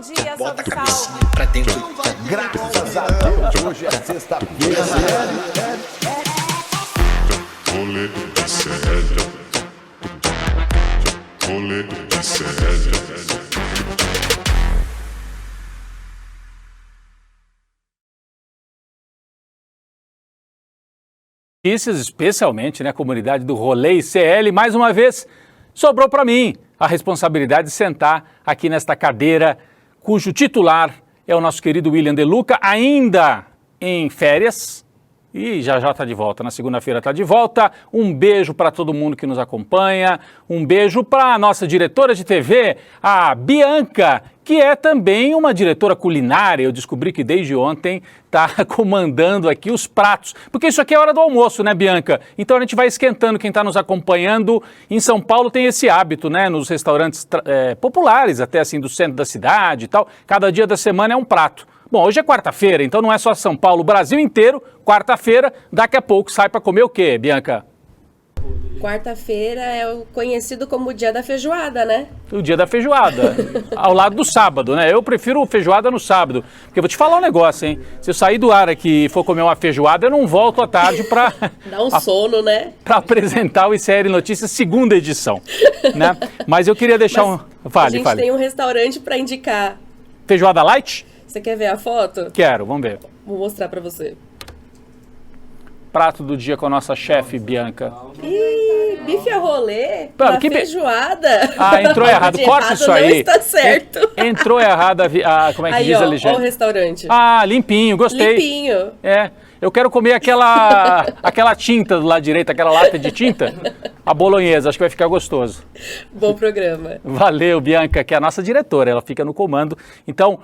dia, Bota salve, a cabecinha salve. pra dentro. Graças a Deus, hoje é sexta-feira. Rolê de sério. Rolê de sério. Notícias, especialmente, né, a comunidade do Rolê ICL, mais uma vez, sobrou para mim a responsabilidade de sentar aqui nesta cadeira, cujo titular é o nosso querido William De Luca, ainda em férias, e já está de volta, na segunda-feira está de volta. Um beijo para todo mundo que nos acompanha, um beijo para a nossa diretora de TV, a Bianca, que é também uma diretora culinária. Eu descobri que desde ontem está comandando aqui os pratos, porque isso aqui é hora do almoço, né, Bianca? Então a gente vai esquentando. Quem está nos acompanhando em São Paulo tem esse hábito, né, nos restaurantes populares, até assim do centro da cidade e tal, cada dia da semana é um prato. Bom, hoje é quarta-feira, então não é só São Paulo, o Brasil inteiro, quarta-feira, daqui a pouco sai para comer o quê, Bianca? Quarta-feira é o conhecido como o dia da feijoada, né? O dia da feijoada, ao lado do sábado, né? Eu prefiro feijoada no sábado, porque eu vou te falar um negócio, hein? Se eu sair do ar aqui e for comer uma feijoada, eu não volto à tarde para... Dá um sono, né? Para apresentar o ICL Notícias, segunda edição, né? Mas eu queria deixar a gente tem um restaurante para indicar. Feijoada light? Você quer ver a foto? Quero, vamos ver. Vou mostrar para você. Prato do dia com a nossa chefe, Bianca. Ih, bife a rolê, feijoada. Ah, entrou errado. Corta isso aí. Não está certo. Entrou errado como é que aí, diz a legenda? Ó o restaurante. Ah, limpinho, gostei. Limpinho. É, eu quero comer aquela tinta do lado direito, aquela lata de tinta. A bolonhesa, acho que vai ficar gostoso. Bom programa. Valeu, Bianca, que é a nossa diretora, ela fica no comando. Então,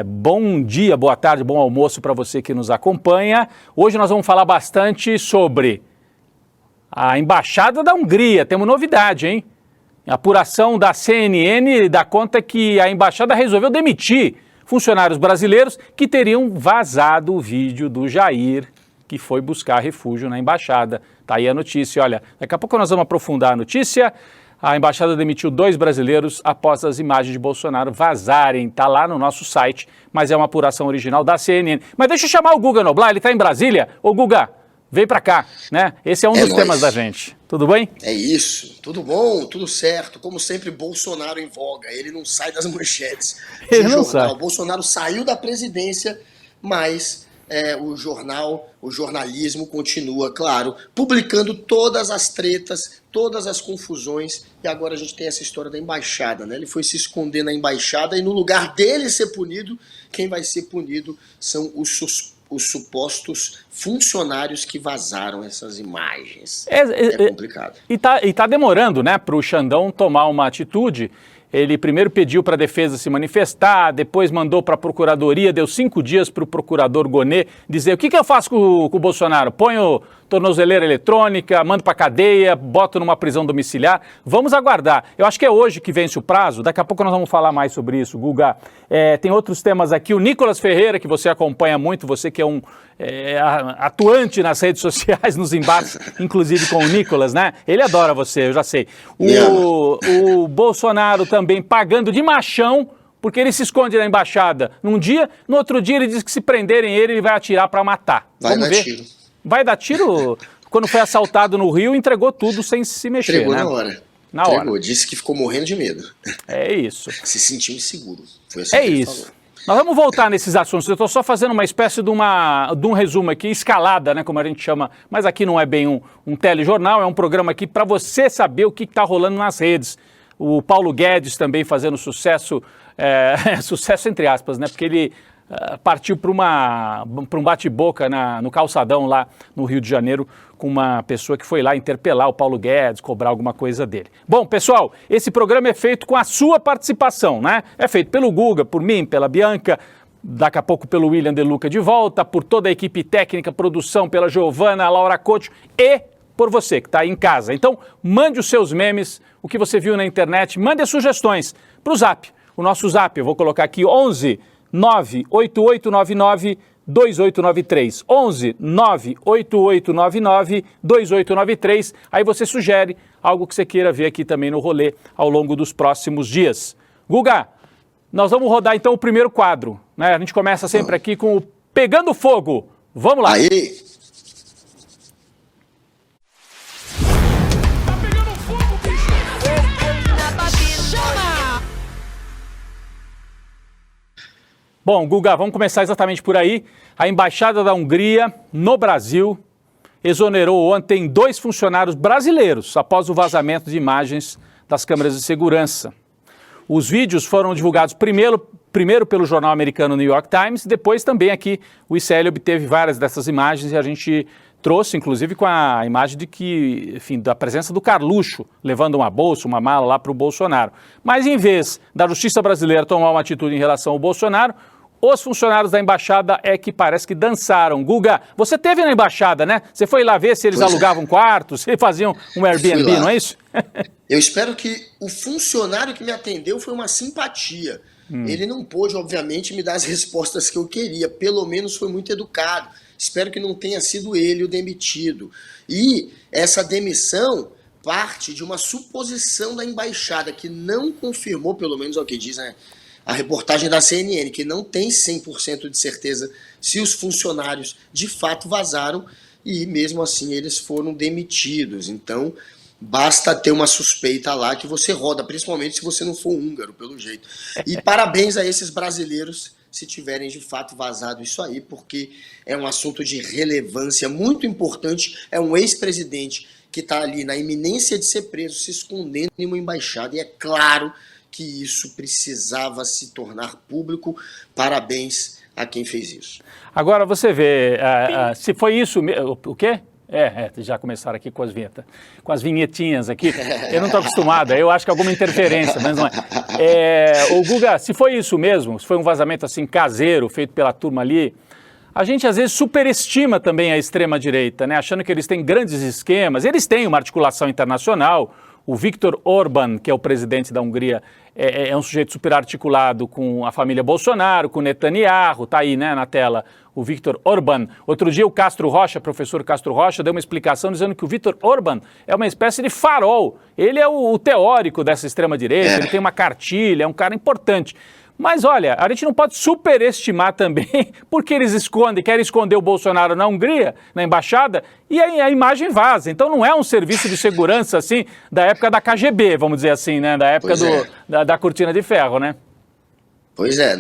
bom dia, boa tarde, bom almoço para você que nos acompanha. Hoje nós vamos falar bastante sobre a Embaixada da Hungria. Temos novidade, hein? A apuração da CNN dá conta que a Embaixada resolveu demitir funcionários brasileiros que teriam vazado o vídeo do Jair, que foi buscar refúgio na Embaixada. Tá aí a notícia, olha, daqui a pouco nós vamos aprofundar a notícia. A Embaixada demitiu 2 brasileiros após as imagens de Bolsonaro vazarem. Está lá no nosso site, mas é uma apuração original da CNN. Mas deixa eu chamar o Guga Noblar, ele está em Brasília. Ô Guga, vem para cá, né? Esse é um dos temas da gente. Tudo bem? É isso, tudo bom, tudo certo. Como sempre, Bolsonaro em voga, ele não sai das manchetes. Ele não sai. O Bolsonaro saiu da presidência, mas... o jornalismo continua, claro, publicando todas as tretas, todas as confusões, e agora a gente tem essa história da embaixada, né? Ele foi se esconder na embaixada e no lugar dele ser punido, quem vai ser punido são os supostos funcionários que vazaram essas imagens. É complicado. E tá demorando, né, para o Xandão tomar uma atitude. Ele primeiro pediu para a defesa se manifestar, depois mandou para a procuradoria, deu 5 dias para o procurador Gonê dizer o que eu faço com o Bolsonaro? Ponho tornozeleira eletrônica, mando para a cadeia, boto numa prisão domiciliar. Vamos aguardar. Eu acho que é hoje que vence o prazo, daqui a pouco nós vamos falar mais sobre isso, Guga. Tem outros temas aqui, o Nicolas Ferreira, que você acompanha muito, você que é um atuante nas redes sociais, nos embates, inclusive com o Nicolas, né? Ele adora você, eu já sei. O Bolsonaro também pagando de machão, porque ele se esconde na embaixada num dia, no outro dia ele diz que se prenderem ele vai atirar para matar. Vamos ver. Tiro. Vai dar tiro? Quando foi assaltado no Rio, entregou tudo sem se mexer, entregou, né? na hora. Na entregou, hora. Disse que ficou morrendo de medo. É isso. Se sentiu inseguro. Foi assim que ele falou. Nós vamos voltar nesses assuntos. Eu estou só fazendo uma espécie de um resumo aqui, escalada, né, como a gente chama, mas aqui não é bem um telejornal, é um programa aqui para você saber o que está rolando nas redes. O Paulo Guedes também fazendo sucesso, sucesso entre aspas, né, porque ele partiu para um bate-boca no calçadão lá no Rio de Janeiro com uma pessoa que foi lá interpelar o Paulo Guedes, cobrar alguma coisa dele. Bom, pessoal, esse programa é feito com a sua participação, né? É feito pelo Guga, por mim, pela Bianca, daqui a pouco pelo William De Luca de volta, por toda a equipe técnica, produção, pela Giovana, a Laura Couto e por você que está aí em casa. Então, mande os seus memes, o que você viu na internet, mande as sugestões para o Zap. O nosso Zap, eu vou colocar aqui 11 98899 2893. 11 98899 2893. Aí você sugere algo que você queira ver aqui também no rolê ao longo dos próximos dias. Guga, nós vamos rodar então o primeiro quadro, né? A gente começa sempre aqui com o Pegando Fogo. Vamos lá. Aí. Bom, Guga, vamos começar exatamente por aí. A Embaixada da Hungria no Brasil exonerou ontem 2 funcionários brasileiros após o vazamento de imagens das câmeras de segurança. Os vídeos foram divulgados primeiro pelo jornal americano New York Times, depois também aqui o ICL obteve várias dessas imagens e a gente trouxe, inclusive, com a imagem de que, enfim, da presença do Carluxo, levando uma bolsa, uma mala lá para o Bolsonaro. Mas em vez da justiça brasileira tomar uma atitude em relação ao Bolsonaro, os funcionários da embaixada é que parece que dançaram. Guga, você teve na embaixada, né? Você foi lá ver se eles alugavam quartos, se faziam um Airbnb, não é isso? Eu espero que o funcionário que me atendeu foi uma simpatia. Ele não pôde, obviamente, me dar as respostas que eu queria. Pelo menos foi muito educado. Espero que não tenha sido ele o demitido. E essa demissão parte de uma suposição da embaixada que não confirmou, pelo menos é o que diz, né, a reportagem da CNN, que não tem 100% de certeza se os funcionários de fato vazaram e mesmo assim eles foram demitidos. Então basta ter uma suspeita lá que você roda, principalmente se você não for húngaro, pelo jeito. E parabéns a esses brasileiros se tiverem de fato vazado isso aí, porque é um assunto de relevância muito importante. É um ex-presidente que está ali na iminência de ser preso, se escondendo em uma embaixada, e é claro que isso precisava se tornar público. Parabéns a quem fez isso. Agora você vê, se foi isso mesmo, o quê? Já começaram aqui com as vinhetas, com as vinhetinhas aqui. Eu não estou acostumado, eu acho que alguma interferência, mas não é. Ô Guga, se foi isso mesmo, se foi um vazamento assim caseiro, feito pela turma ali, a gente às vezes superestima também a extrema-direita, né? Achando que eles têm grandes esquemas, eles têm uma articulação internacional. O Viktor Orbán, que é o presidente da Hungria, é um sujeito super articulado com a família Bolsonaro, com Netanyahu, tá aí, né, na tela, o Viktor Orbán. Outro dia o Castro Rocha, professor Castro Rocha, deu uma explicação dizendo que o Viktor Orbán é uma espécie de farol. Ele é o teórico dessa extrema-direita, ele tem uma cartilha, é um cara importante. Mas olha, a gente não pode superestimar também, porque eles querem esconder o Bolsonaro na Hungria, na embaixada, e a imagem vaza. Então não é um serviço de segurança assim da época da KGB, vamos dizer assim, né? Da época da cortina de ferro, né? Pois é,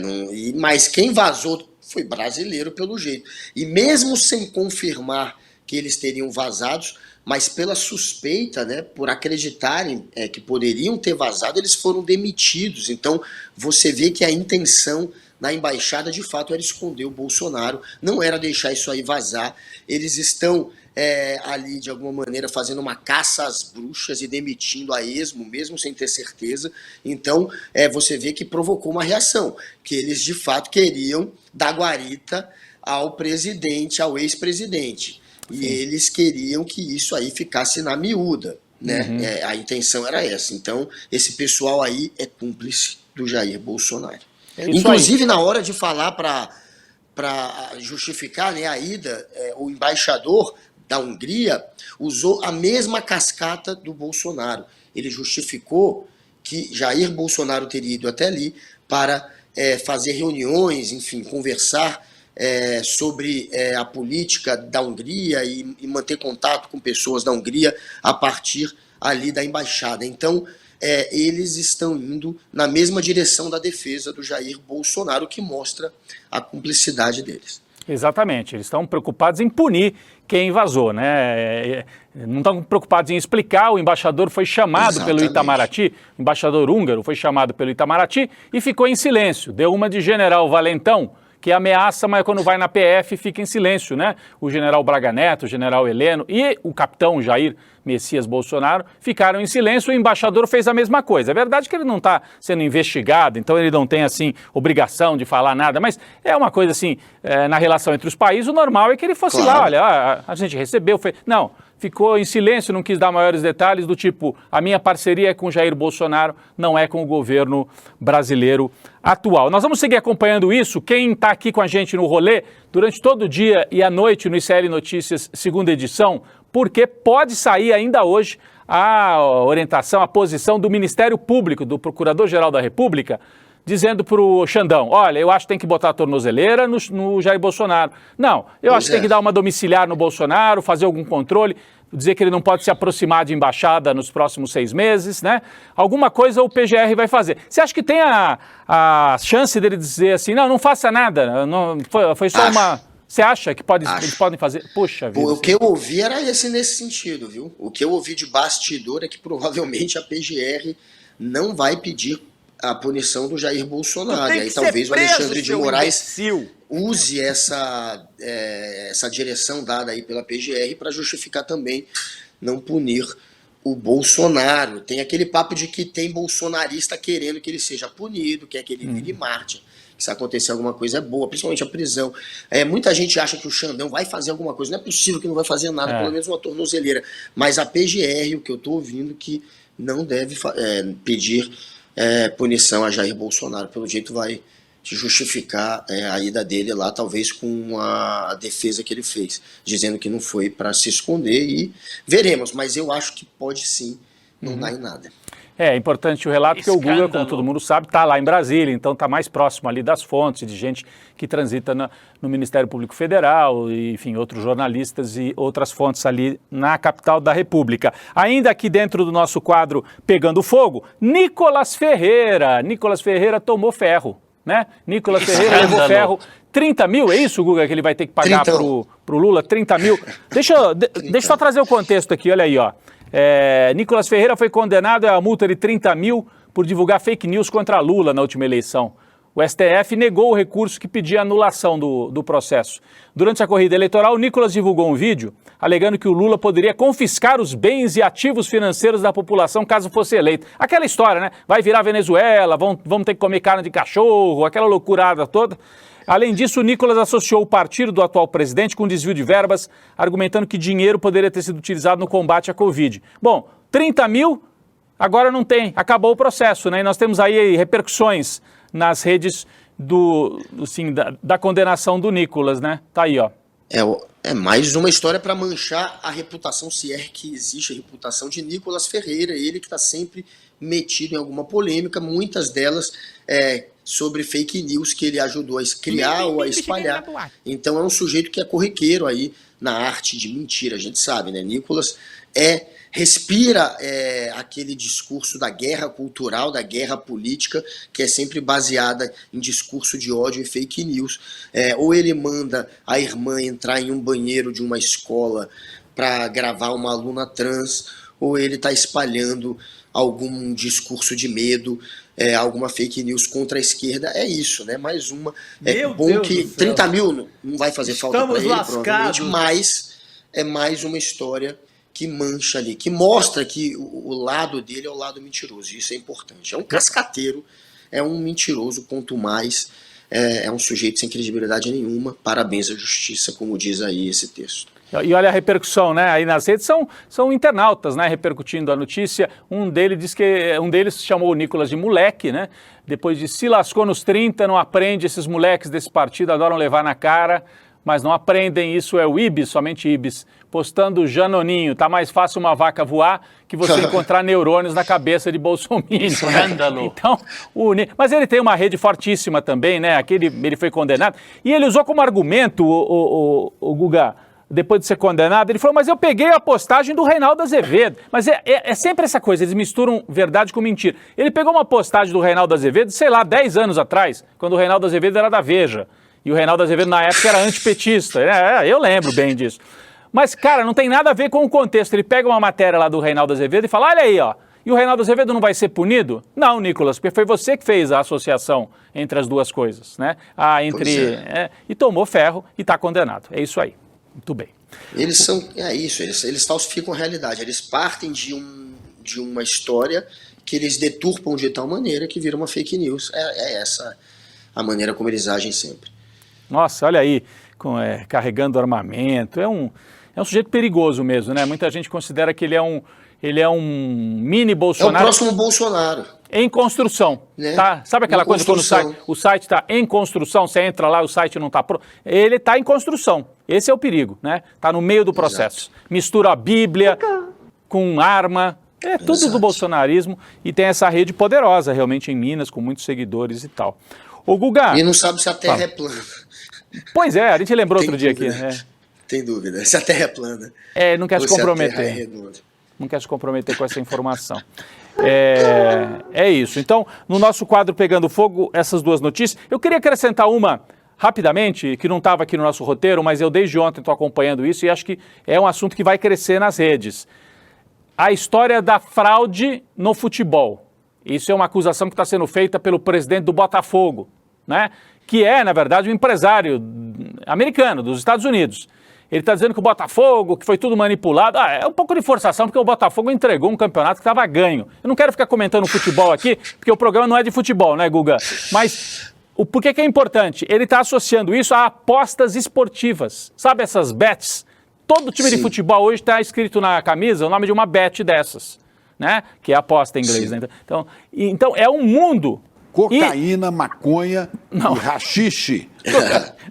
mas quem vazou foi brasileiro pelo jeito. E mesmo sem confirmar que eles teriam vazados, mas pela suspeita, né, por acreditarem que poderiam ter vazado, eles foram demitidos. Então você vê que a intenção na embaixada de fato era esconder o Bolsonaro, não era deixar isso aí vazar. Eles estão ali de alguma maneira fazendo uma caça às bruxas e demitindo a esmo, mesmo sem ter certeza. Então você vê que provocou uma reação, que eles de fato queriam dar guarita ao presidente, ao ex-presidente. E eles queriam que isso aí ficasse na miúda, né? A intenção era essa. Então, esse pessoal aí é cúmplice do Jair Bolsonaro. Inclusive, na hora de falar para justificar, né, a ida, o embaixador da Hungria usou a mesma cascata do Bolsonaro. Ele justificou que Jair Bolsonaro teria ido até ali para fazer reuniões, enfim, conversar sobre a política da Hungria e manter contato com pessoas da Hungria a partir ali da embaixada. Então, eles estão indo na mesma direção da defesa do Jair Bolsonaro, que mostra a cumplicidade deles. Exatamente, eles estão preocupados em punir quem vazou, né? Não estão preocupados em explicar. O embaixador foi chamado pelo Itamaraty, o embaixador húngaro foi chamado pelo Itamaraty e ficou em silêncio, deu uma de general valentão, que ameaça, mas quando vai na PF fica em silêncio, né? O general Braga Neto, o general Heleno e o capitão Jair Messias Bolsonaro ficaram em silêncio. O embaixador fez a mesma coisa. É verdade que ele não está sendo investigado, então ele não tem, assim, obrigação de falar nada, mas é uma coisa, assim, na relação entre os países, o normal é que ele fosse lá, olha, a gente recebeu, não, ficou em silêncio, não quis dar maiores detalhes, do tipo, a minha parceria é com Jair Bolsonaro, não é com o governo brasileiro atual. Nós vamos seguir acompanhando isso. Quem está aqui com a gente no rolê, durante todo o dia e a noite no ICL Notícias, segunda edição, porque pode sair ainda hoje a orientação, a posição do Ministério Público, do Procurador-Geral da República, dizendo para o Xandão, olha, eu acho que tem que botar a tornozeleira no Jair Bolsonaro. Não, eu acho que tem que dar uma domiciliar no Bolsonaro, fazer algum controle, dizer que ele não pode se aproximar de embaixada nos próximos 6 meses, né? Alguma coisa o PGR vai fazer. Você acha que tem a chance dele dizer assim, não faça nada, não, foi só uma... Você acha que eles podem fazer? Poxa vida. O que eu ouvi era nesse sentido, viu? O que eu ouvi de bastidor é que provavelmente a PGR não vai pedir a punição do Jair Bolsonaro. E aí talvez o Alexandre de Moraes use essa direção dada aí pela PGR para justificar também não punir o Bolsonaro. Tem aquele papo de que tem bolsonarista querendo que ele seja punido, quer que ele vire mártir. Se acontecer alguma coisa é boa, principalmente a prisão. Muita gente acha que o Xandão vai fazer alguma coisa. Não é possível que não vai fazer nada, pelo menos uma tornozeleira. Mas a PGR, o que eu estou ouvindo, que não deve pedir punição a Jair Bolsonaro. Pelo jeito vai justificar a ida dele lá, talvez com a defesa que ele fez, dizendo que não foi para se esconder, e veremos. Mas eu acho que pode sim não dar em nada. É importante o relato, porque o Guga, como todo mundo sabe, está lá em Brasília, então está mais próximo ali das fontes, de gente que transita no Ministério Público Federal, e, enfim, outros jornalistas e outras fontes ali na capital da República. Ainda aqui dentro do nosso quadro Pegando Fogo, Nicolas Ferreira. Nicolas Ferreira tomou ferro, né? Nicolas Ferreira levou ferro. 30 mil, é isso, Guga, que ele vai ter que pagar pro Lula? 30 mil. Deixa eu só trazer o contexto aqui, olha aí, ó. Nicolas Ferreira foi condenado a multa de 30 mil por divulgar fake news contra Lula na última eleição. O STF negou o recurso que pedia anulação do processo. Durante a corrida eleitoral, Nicolas divulgou um vídeo alegando que o Lula poderia confiscar os bens e ativos financeiros da população caso fosse eleito. Aquela história, né? Vai virar Venezuela, vamos ter que comer carne de cachorro, aquela loucurada toda. Além disso, o Nicolas associou o partido do atual presidente com desvio de verbas, argumentando que dinheiro poderia ter sido utilizado no combate à Covid. Bom, 30 mil, agora não tem, acabou o processo, né? E nós temos aí repercussões nas redes da condenação do Nicolas, né? Tá aí, ó. É mais uma história para manchar a reputação, se é que existe a reputação de Nicolas Ferreira, ele que está sempre metido em alguma polêmica, muitas delas sobre fake news que ele ajudou a criar ou a espalhar. Então é um sujeito que é corriqueiro aí na arte de mentira, a gente sabe, né? Nicolas respira aquele discurso da guerra cultural, da guerra política, que é sempre baseada em discurso de ódio e fake news. Ou ele manda a irmã entrar em um banheiro de uma escola para gravar uma aluna trans, ou ele está espalhando algum discurso de medo, alguma fake news contra a esquerda. É isso, né? Mais uma. Bom Deus que 30 mil não vai fazer falta para ele, provavelmente, mas é mais uma história que mancha ali, que mostra que o lado dele é o lado mentiroso. Isso é importante. É um cascateiro, é um mentiroso, quanto mais. É um sujeito sem credibilidade nenhuma. Parabéns à justiça, como diz aí esse texto. E olha a repercussão, né? Aí nas redes são internautas, né? Repercutindo a notícia. Um deles chamou o Nicolas de moleque, né? Depois de se lascou nos 30, não aprende, esses moleques desse partido adoram levar na cara, mas não aprendem, isso é o Ibis, somente Ibis, postando Janoninho, tá mais fácil uma vaca voar que você encontrar neurônios na cabeça de Bolsonaro. Escândalo. Então, mas ele tem uma rede fortíssima também, né? Ele foi condenado, e ele usou como argumento, o Guga, depois de ser condenado, ele falou, mas eu peguei a postagem do Reinaldo Azevedo. Mas é sempre essa coisa, eles misturam verdade com mentira. Ele pegou uma postagem do Reinaldo Azevedo, sei lá, 10 anos atrás, quando o Reinaldo Azevedo era da Veja. E o Reinaldo Azevedo, na época, era antipetista. Eu lembro bem disso. Mas, cara, não tem nada a ver com o contexto. Ele pega uma matéria lá do Reinaldo Azevedo e fala, olha aí, ó. E o Reinaldo Azevedo não vai ser punido? Não, Nicolas, porque foi você que fez a associação entre as duas coisas, né? E tomou ferro e está condenado. É isso aí. Muito bem. Eles eles falsificam a realidade. Eles partem de uma história que eles deturpam de tal maneira que vira uma fake news. É essa a maneira como eles agem sempre. Nossa, olha aí, carregando armamento, é um sujeito perigoso mesmo, né? Muita gente considera que ele é um mini Bolsonaro. É o próximo Bolsonaro. Em construção, né? Tá? Sabe aquela coisa quando o site está em construção, você entra lá e o site não está pronto? Ele está em construção, esse é o perigo, né? Está no meio do processo. Exato. Mistura a Bíblia com arma, É tudo Exato. do bolsonarismo e tem essa rede poderosa realmente em Minas, com muitos seguidores e tal. Ô Guga... E não sabe se a Terra Fala. é plana. Pois é, a gente lembrou Tem outro dia aqui. dúvida. Tem dúvida. Se a Terra é plana. Não quer se ou se a Terra é comprometer. redonda. Não quer se comprometer com essa informação. É isso. Então, no nosso quadro Pegando Fogo, essas duas notícias. Eu queria acrescentar uma rapidamente, que não estava aqui no nosso roteiro, mas eu desde ontem estou acompanhando isso e acho que é um assunto que vai crescer nas redes. A história da fraude no futebol. Isso é uma acusação que está sendo feita pelo presidente do Botafogo, né? Que é, na verdade, um empresário americano, dos Estados Unidos. Ele está dizendo que o Botafogo, que foi tudo manipulado. É um pouco de forçação, porque o Botafogo entregou um campeonato que estava ganho. Eu não quero ficar comentando futebol aqui, porque o programa não é de futebol, né, Guga? Mas por que é importante? Ele está associando isso a apostas esportivas. Sabe essas bets? Todo time de futebol hoje está escrito na camisa o nome de uma bet dessas, né? Que é aposta em inglês, né? Então é um mundo. Cocaína, maconha e rachixe.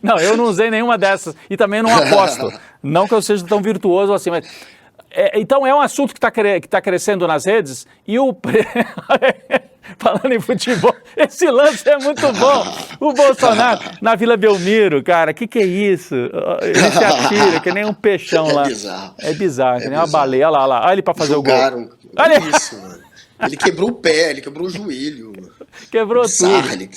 Não, eu não usei nenhuma dessas e também não aposto. Não que eu seja tão virtuoso assim, mas... então é um assunto que tá crescendo nas redes e falando em futebol, esse lance é muito bom. O Bolsonaro na Vila Belmiro, cara, que é isso? Ele se atira, que nem um peixão lá. Bizarro. É bizarro, que nem uma baleia. Olha lá. Olha ele pra fazer o gol. Olha isso, mano. Ele quebrou o pé, ele quebrou o joelho. Quebrou bizarro, tudo.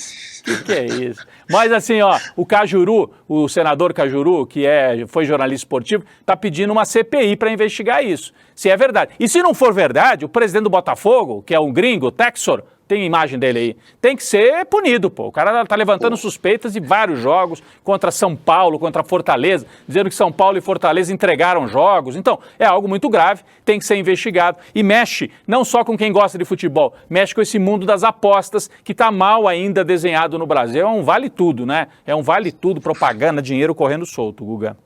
Que é isso? Mas assim, ó, o Cajuru, o senador Cajuru, que foi jornalista esportivo, tá pedindo uma CPI para investigar isso, se é verdade. E se não for verdade, o presidente do Botafogo, que é um gringo, Texor, tem imagem dele aí, tem que ser punido, pô. O cara tá levantando suspeitas de vários jogos contra São Paulo, contra Fortaleza, dizendo que São Paulo e Fortaleza entregaram jogos. Então, é algo muito grave, tem que ser investigado e mexe não só com quem gosta de futebol, mexe com esse mundo das apostas que tá mal ainda desenhado no Brasil. É um vale tudo, né? É um vale tudo, propaganda, dinheiro correndo solto, Guga.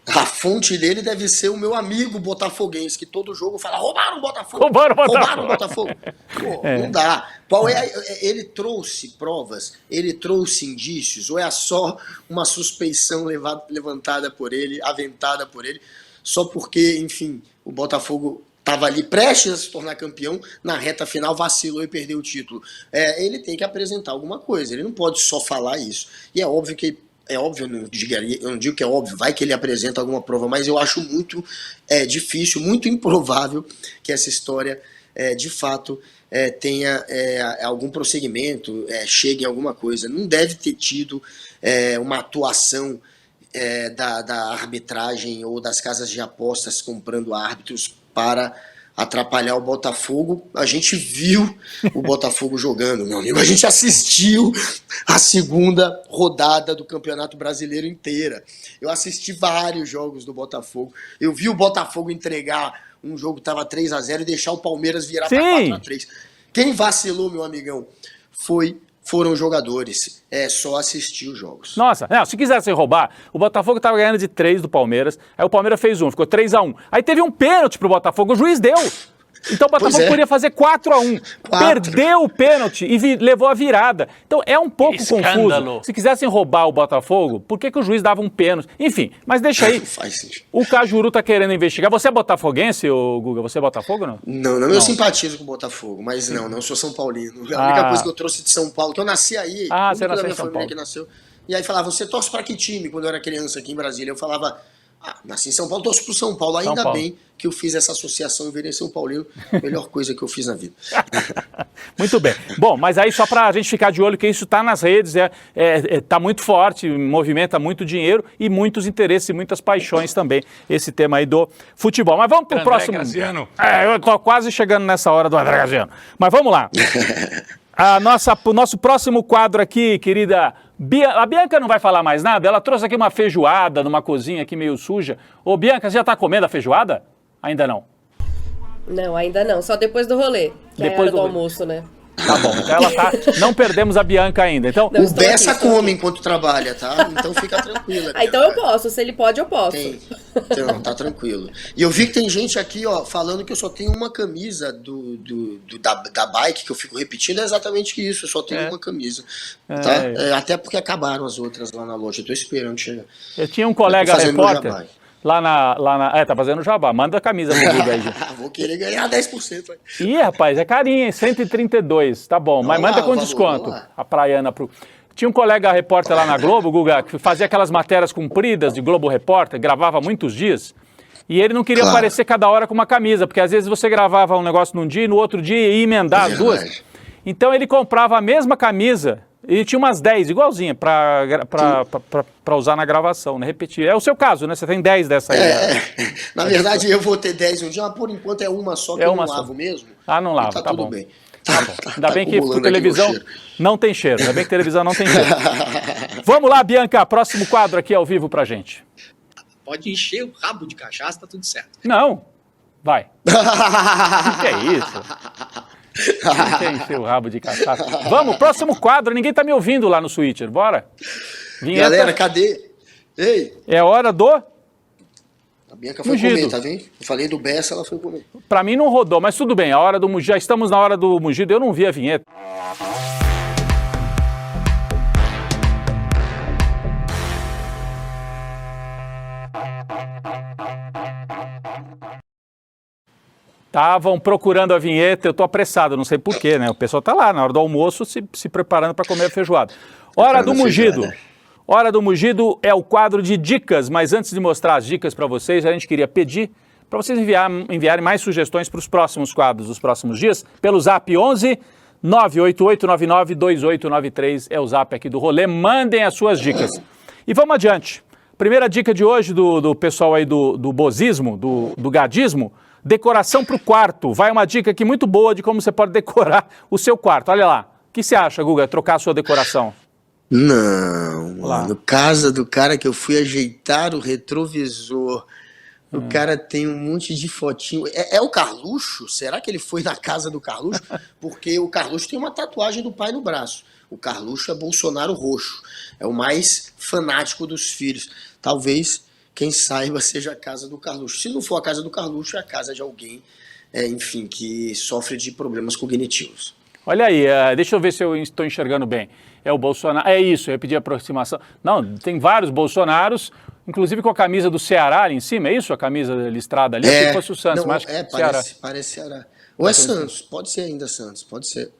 A fonte dele deve ser o meu amigo botafoguense, que todo jogo fala, roubaram o Botafogo. Roubaram o Botafogo. Pô, não dá. Ele trouxe provas, ele trouxe indícios, ou é só uma suspeição levantada por ele, aventada por ele, só porque, enfim, o Botafogo estava ali prestes a se tornar campeão, na reta final vacilou e perdeu o título. Ele tem que apresentar alguma coisa, ele não pode só falar isso. E é óbvio, eu não digo que é óbvio, vai que ele apresenta alguma prova, mas eu acho muito difícil, muito improvável que essa história, de fato, tenha algum prosseguimento, chegue em alguma coisa. Não deve ter tido uma atuação da arbitragem ou das casas de apostas comprando árbitros para atrapalhar o Botafogo. A gente viu o Botafogo jogando, meu amigo. A gente assistiu a segunda rodada do Campeonato Brasileiro inteira. Eu assisti vários jogos do Botafogo. Eu vi o Botafogo entregar um jogo que estava 3-0 e deixar o Palmeiras virar para 4-3. Quem vacilou, meu amigão, foram os jogadores. É só assistir os jogos. Nossa, não, se quisessem roubar, o Botafogo estava ganhando de 3 do Palmeiras, aí o Palmeiras fez ficou 3-1. Aí teve um pênalti pro Botafogo, o juiz deu. Então o Botafogo podia fazer 4-1. Perdeu o pênalti e levou a virada. Então é um pouco confuso. Se quisessem roubar o Botafogo, por que o juiz dava um pênalti? Enfim, mas deixa aí. O Cajuru tá querendo investigar. Você é botafoguense, Guga? Você é Botafogo ou não? Não, eu simpatizo com o Botafogo, mas não sou São Paulino. A única coisa que eu trouxe de São Paulo, que eu nasci aí, você nasceu em São Paulo. Que nasceu. E aí falava, você torce pra que time quando eu era criança aqui em Brasília? Eu falava, nasci em São Paulo, torço pro São Paulo. Ainda bem que eu fiz essa associação e virei São Paulino. Melhor coisa que eu fiz na vida. Muito bem. Bom, mas aí só pra gente ficar de olho que isso tá nas redes, tá muito forte, movimenta muito dinheiro e muitos interesses e muitas paixões também, esse tema aí do futebol. Mas vamos pro próximo. Graziano. Eu tô quase chegando nessa hora do André Graziano. Mas vamos lá. O nosso próximo quadro aqui, querida a Bianca não vai falar mais nada, ela trouxe aqui uma feijoada numa cozinha aqui meio suja. Ô Bianca, você já tá comendo a feijoada? Ainda não? Não, ainda não, só depois do rolê, que é a hora do almoço, né? Tá bom, então ela tá. Não perdemos a Bianca ainda. Então, o Bessa come enquanto trabalha, tá? Então fica tranquila. Então eu posso, se ele pode, eu posso. Então, tá tranquilo. E eu vi que tem gente aqui, ó, falando que eu só tenho uma camisa da bike, que eu fico repetindo, é exatamente isso, eu só tenho uma camisa. Tá? Até porque acabaram as outras lá na loja, eu tô esperando chegar. Eu tinha um colega repórter. tá fazendo jabá. Manda a camisa pro Guga aí, gente. Vou querer ganhar 10%. Ih, rapaz, é carinho, hein? 132, tá bom. Mas manda com desconto. A praiana pro... Tinha um colega repórter lá na Globo, Guga, que fazia aquelas matérias compridas de Globo Repórter, gravava muitos dias, e ele não queria aparecer cada hora com uma camisa, porque às vezes você gravava um negócio num dia e no outro dia ia emendar as duas. Então ele comprava a mesma camisa, e tinha umas 10, igualzinha, pra usar na gravação, né? Repetir. É o seu caso, né? Você tem 10 dessa aí. Na verdade, eu vou ter 10 um dia, mas por enquanto é uma só que eu não lavo mesmo. Ah, não lavo, tá bom. Tudo bem. Tá bom. Ainda bem que televisão não tem cheiro. Ainda bem que televisão não tem cheiro. Vamos lá, Bianca, próximo quadro aqui ao vivo pra gente. Pode encher o rabo de cachaça, tá tudo certo. Não, vai. O que é isso? Não quer encher o rabo de cachaça. Vamos, próximo quadro. Ninguém tá me ouvindo lá no Switcher. Bora. Vinheta. Galera, cadê? Ei. É hora do... A Bianca foi comer, tá vendo? Eu falei do Bessa, ela foi comer. Pra mim não rodou, mas tudo bem. A hora do mugido, já estamos na hora do mugido. Eu não vi a vinheta. Estavam procurando a vinheta, eu tô apressado, não sei porquê, né? O pessoal tá lá na hora do almoço se preparando para comer a feijoada. Hora do mugido. Hora do mugido é o quadro de dicas, mas antes de mostrar as dicas para vocês, a gente queria pedir para vocês enviarem mais sugestões para os próximos quadros dos próximos dias, pelo zap 11 988992893, é o zap aqui do rolê, mandem as suas dicas. E vamos adiante. Primeira dica de hoje do pessoal aí do bozismo, do gadismo, decoração para o quarto. Vai uma dica aqui muito boa de como você pode decorar o seu quarto. Olha lá. O que você acha, Guga, trocar a sua decoração? Não, mano. Casa do cara que eu fui ajeitar o retrovisor. O cara tem um monte de fotinho. É o Carluxo? Será que ele foi na casa do Carluxo? Porque o Carluxo tem uma tatuagem do pai no braço. O Carluxo é Bolsonaro roxo. É o mais fanático dos filhos. Talvez, quem saiba, seja a casa do Carluxo. Se não for a casa do Carluxo, é a casa de alguém, enfim, que sofre de problemas cognitivos. Olha aí, deixa eu ver se eu estou enxergando bem. É o Bolsonaro. É isso, eu ia pedir aproximação. Não, tem vários Bolsonaros, inclusive com a camisa do Ceará ali em cima, é isso? A camisa listrada ali? Se fosse o Santos, não, mas parece Ceará. Ou é Santos, pode ser ainda Santos, pode ser.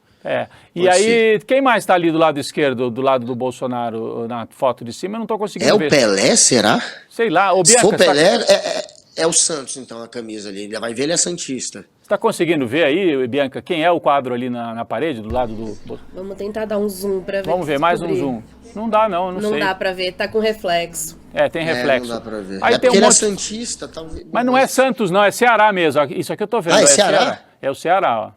E aí, quem mais está ali do lado esquerdo, do lado do Bolsonaro, na foto de cima? Eu não estou conseguindo ver. É o Pelé, será? Sei lá. Se for Pelé, é o Santos, então, a camisa ali. Ele vai ver, ele é santista. Você está conseguindo ver aí, Bianca, quem é o quadro ali na parede, do lado do... Vamos tentar dar um zoom para ver. Vamos ver, mais um zoom. Não dá, não sei. Não dá para ver, tá com reflexo. Tem reflexo. Não dá pra ver. Aí tem porque ele é santista, talvez. Mas não é Santos, não, é Ceará mesmo. Isso aqui eu tô vendo. É Ceará? É o Ceará, ó.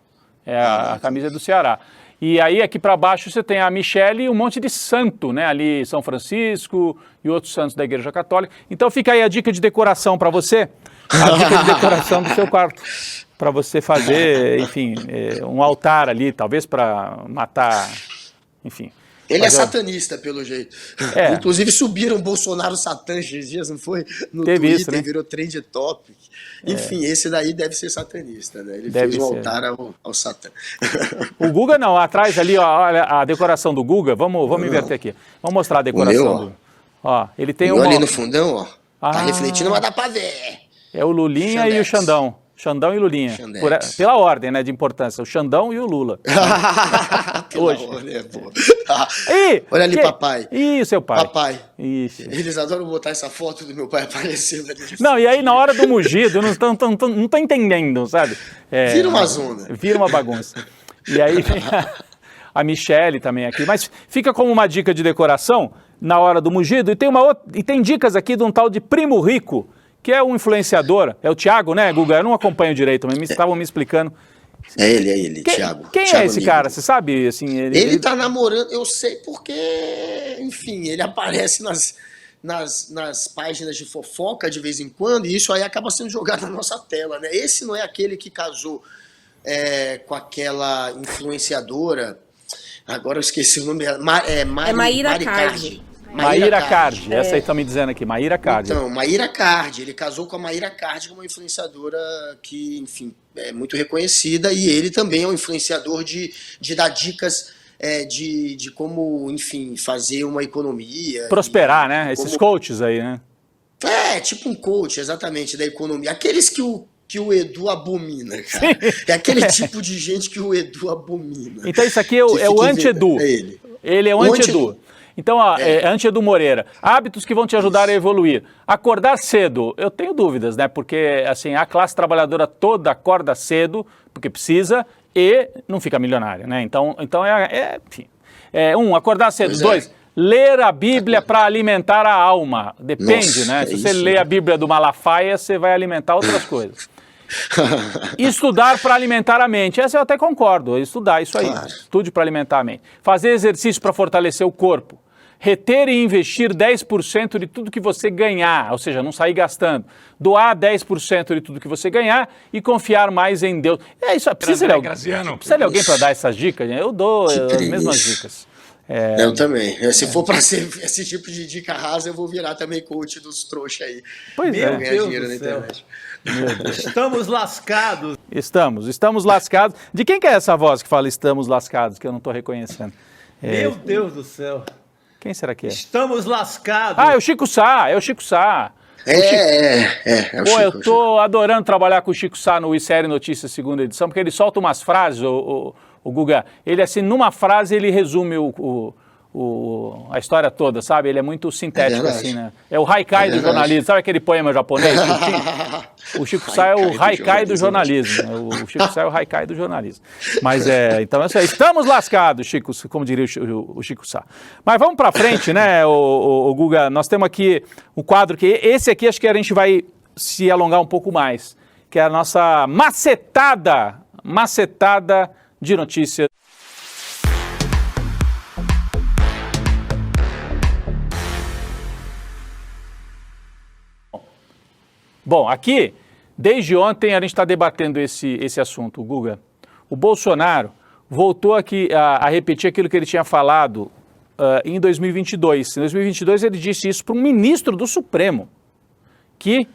A camisa do Ceará. E aí aqui para baixo você tem a Michele e um monte de santo, né? Ali São Francisco e outros santos da Igreja Católica. Então fica aí a dica de decoração para você. A dica de decoração do seu quarto. Para você fazer, enfim, um altar ali, talvez para matar, enfim. Ele é satanista, pelo jeito. Inclusive subiram o Bolsonaro Satã esses dias, não foi? No Teve Twitter, isso, né? Virou trend topic. Enfim, esse daí deve ser satanista, né? Ele deve fez um altar ao Satã. O Guga não, atrás ali, ó, olha a decoração do Guga, vamos inverter aqui. Vamos mostrar a decoração. Ó, ele tem ali no fundão, ó, tá refletindo, mas dá pra ver. É o Lulinha e o Xandão. Xandão e Lulinha. Pela ordem, né, de importância. O Xandão e o Lula. Hoje. Ordem, olha ali, papai. Ih, seu pai. Papai. Ixi. Eles adoram botar essa foto do meu pai aparecendo ali. Não, e aí na hora do mugido, eu não tô entendendo, sabe? Vira uma zona. Vira uma bagunça. E aí vem a Michele também aqui. Mas fica como uma dica de decoração na hora do mugido. E tem dicas aqui de um tal de Primo Rico, que é um influenciador, é o Thiago, né, Guga? Eu não acompanho direito, mas estavam me explicando. É ele, Thiago. Quem Thiago é esse cara? Você sabe? Assim, ele tá namorando, eu sei porque, enfim, ele aparece nas páginas de fofoca de vez em quando, e isso aí acaba sendo jogado na nossa tela, né? Esse não é aquele que casou com aquela influenciadora, agora eu esqueci o nome, Maíra Cardi. Maíra Cardi, essa aí tá me dizendo aqui, Maíra Cardi. Então, Maíra Cardi, ele casou com a Maíra Cardi, que é uma influenciadora que, enfim, é muito reconhecida, e ele também é um influenciador de dar dicas de como, enfim, fazer uma economia. Prosperar, né? Esses coaches aí, né? É, tipo um coach, exatamente, da economia. Aqueles que o Edu abomina, cara. É aquele tipo de gente que o Edu abomina. Então isso aqui é o anti-Edu. É ele. Ele é o anti-Edu. Então, é anti-Edu Moreira. Hábitos que vão te ajudar a evoluir. Acordar cedo, eu tenho dúvidas, né? Porque, assim, a classe trabalhadora toda acorda cedo, porque precisa, e não fica milionária, né? Então enfim. Acordar cedo. 2, ler a Bíblia para alimentar a alma. Depende, né? Se você lê a Bíblia do Malafaia, você vai alimentar outras coisas. Estudar para alimentar a mente. Essa eu até concordo. Estudar, isso aí. Claro. Estude para alimentar a mente. Fazer exercício para fortalecer o corpo. Reter e investir 10% de tudo que você ganhar, ou seja, não sair gastando. Doar 10% de tudo que você ganhar e confiar mais em Deus. É isso. Precisa de alguém para dar essas dicas? Eu dou as mesmas dicas. Eu também. Se for para ser esse tipo de dica rasa, eu vou virar também coach dos trouxas aí. Pois é. Ganhar dinheiro na internet. Estamos lascados. Estamos lascados. De quem que é essa voz que fala estamos lascados, que eu não estou reconhecendo? Meu Deus do céu. Quem será que é? Estamos lascados. É o Chico Sá, é o Chico Sá. É o Chico. Eu tô adorando trabalhar com o Chico Sá no ICL Notícias segunda edição, porque ele solta umas frases, o Guga, ele assim, numa frase ele resume a história toda, sabe? Ele é muito sintético, assim, né? É o haikai do jornalismo. Sabe aquele poema japonês? O Chico Sá é o haikai do jornalismo. O Chico Sá é o haikai do jornalismo. Mas então, estamos lascados, Chico, como diria o Chico Sá. Mas vamos pra frente, né, o Guga? Nós temos aqui um quadro que esse aqui acho que a gente vai se alongar um pouco mais, que é a nossa macetada de notícias. Bom, aqui, desde ontem a gente está debatendo esse assunto, Guga. O Bolsonaro voltou aqui a repetir aquilo que ele tinha falado em 2022. Em 2022 ele disse isso para um ministro do Supremo, que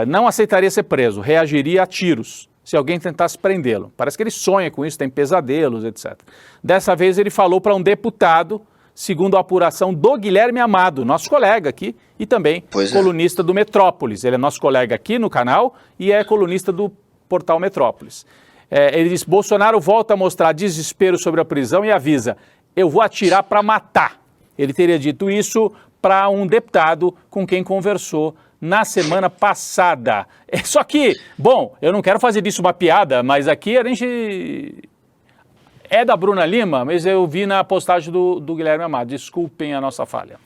não aceitaria ser preso, reagiria a tiros se alguém tentasse prendê-lo. Parece que ele sonha com isso, tem pesadelos, etc. Dessa vez ele falou para um deputado, segundo a apuração do Guilherme Amado, nosso colega aqui, e também colunista do Metrópolis. Ele é nosso colega aqui no canal e é colunista do portal Metrópolis. Ele diz, Bolsonaro volta a mostrar desespero sobre a prisão e avisa, eu vou atirar para matar. Ele teria dito isso para um deputado com quem conversou na semana passada. Só que, bom, eu não quero fazer disso uma piada, mas aqui a gente... É da Bruna Lima, mas eu vi na postagem do Guilherme Amado. Desculpem a nossa falha.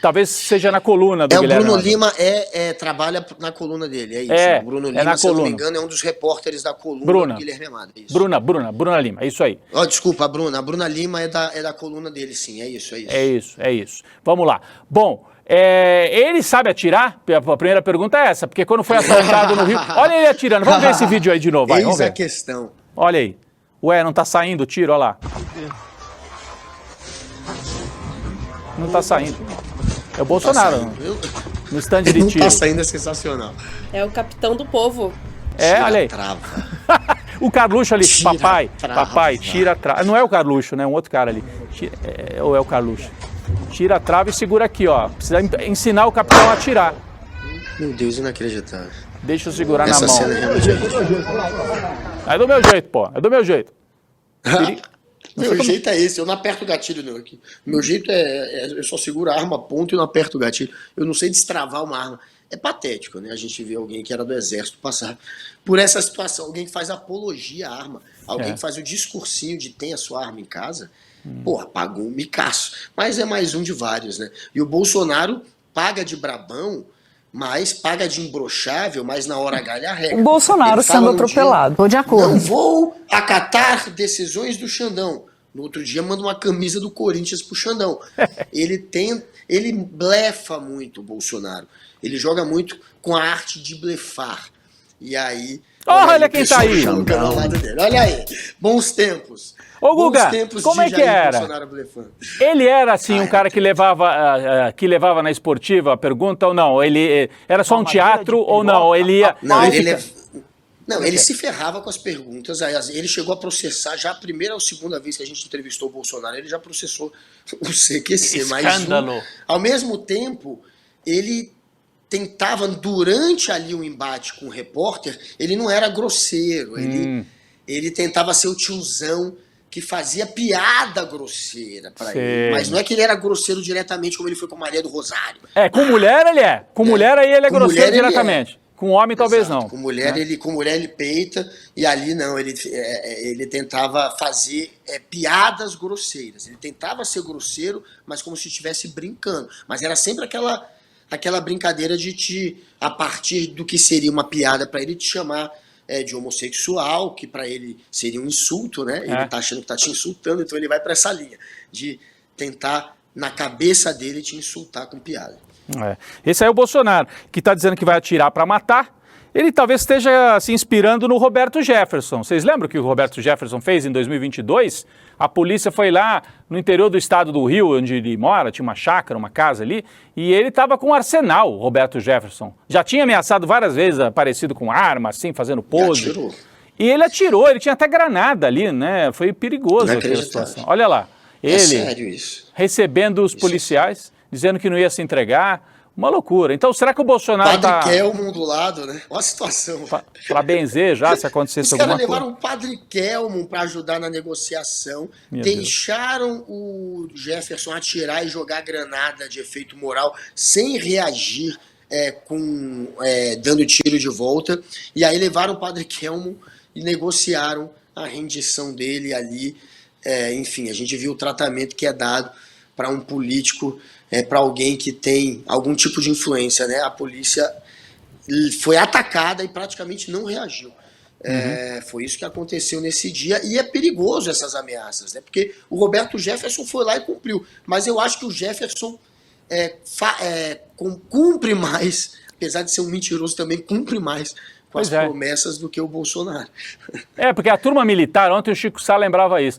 Talvez seja na coluna do Guilherme Amado. O Bruno Lima trabalha na coluna dele, é isso. O Bruno Lima, se eu não me engano, é um dos repórteres da coluna do Guilherme Amado. É isso. Bruna Lima, é isso aí. Desculpa, a Bruna Lima é da coluna dele, sim, é isso. É isso. Vamos lá. Bom, ele sabe atirar? A primeira pergunta é essa, porque quando foi assaltado no Rio... Olha ele atirando, vamos ver esse vídeo aí de novo. Vamos ver. Eis a questão. Olha aí. Ué, não tá saindo o tiro, olha lá. Não tá saindo. É o Bolsonaro. No stand de tiro. Não tá saindo, é sensacional. É o capitão do povo. Olha aí. O Carluxo ali, papai, tira a trava. Não é o Carluxo, né? Um outro cara ali. Ou é o Carluxo? Tira a trava e segura aqui, ó. Precisa ensinar o capitão a atirar. Meu Deus, inacreditável. Deixa eu segurar Essa na mão. Cena é realmente... É do meu jeito, pô. É do meu jeito. Meu jeito é esse, eu não aperto o gatilho não aqui. Meu jeito eu só seguro a arma a ponto e não aperto o gatilho. Eu não sei destravar uma arma. É patético, né? A gente vê alguém que era do exército passar por essa situação. Alguém que faz apologia à arma. Alguém que faz o discursinho de tem a sua arma em casa. Porra, pagou um micaço. Mas é mais um de vários, né? E o Bolsonaro paga de brabão, mas paga de imbrochável, mas na hora H ele arrega. O Bolsonaro sendo atropelado. Estou de acordo. Não vou acatar decisões do Xandão. No outro dia manda uma camisa do Corinthians pro Xandão. Ele blefa muito, o Bolsonaro. Ele joga muito com a arte de blefar. E aí... Olha quem tá aí. Olha aí, bons tempos. Ô Guga, como é que era? Ele era assim um cara que levava na esportiva a pergunta ou não? Ele era só um teatro ou não? Ele ia... Ele se ferrava com as perguntas. Ele chegou a processar, já a primeira ou segunda vez que a gente entrevistou o Bolsonaro, ele já processou o CQC. Escândalo. Mas ao mesmo tempo, ele tentava, durante ali o embate com o repórter, ele não era grosseiro, ele tentava ser o tiozão que fazia piada grosseira pra ele. Mas não é que ele era grosseiro diretamente como ele foi com a Maria do Rosário. Com mulher ele é. Com mulher aí ele é grosseiro diretamente. Com homem talvez Exato. não. Com mulher ele peita, e ali não, ele tentava fazer piadas grosseiras. Ele tentava ser grosseiro, mas como se estivesse brincando. Mas era sempre aquela brincadeira de a partir do que seria uma piada para ele, te chamar de homossexual, que para ele seria um insulto, né? Ele tá achando que tá te insultando, então ele vai para essa linha de tentar, na cabeça dele, te insultar com piada. Esse aí é o Bolsonaro, que está dizendo que vai atirar para matar. Ele talvez esteja se inspirando no Roberto Jefferson. Vocês lembram o que o Roberto Jefferson fez em 2022? A polícia foi lá no interior do estado do Rio, onde ele mora, tinha uma chácara, uma casa ali, e ele estava com um arsenal, o Roberto Jefferson. Já tinha ameaçado várias vezes, aparecido com arma, assim, fazendo pose. E atirou. E ele atirou, ele tinha até granada ali, né? Foi perigoso aquela situação. Olha lá, ele sério isso. recebendo os policiais, dizendo que não ia se entregar. Uma loucura. Então, será que o Bolsonaro Padre Kelmo do lado, né? Olha a situação. Para benzer já, se acontecesse alguma coisa. Os caras levaram o Padre Kelmo para ajudar na negociação, deixaram o Jefferson atirar e jogar granada de efeito moral sem reagir, dando tiro de volta. E aí levaram o Padre Kelmo e negociaram a rendição dele ali. Enfim, a gente viu o tratamento que é dado para um político, para alguém que tem algum tipo de influência, né? A polícia foi atacada e praticamente não reagiu. Foi isso que aconteceu nesse dia, e é perigoso essas ameaças, né? Porque o Roberto Jefferson foi lá e cumpriu, mas eu acho que o Jefferson cumpre mais, apesar de ser um mentiroso também, cumpre mais com as promessas do que o Bolsonaro. Porque a turma militar, ontem o Chico Sá lembrava isso,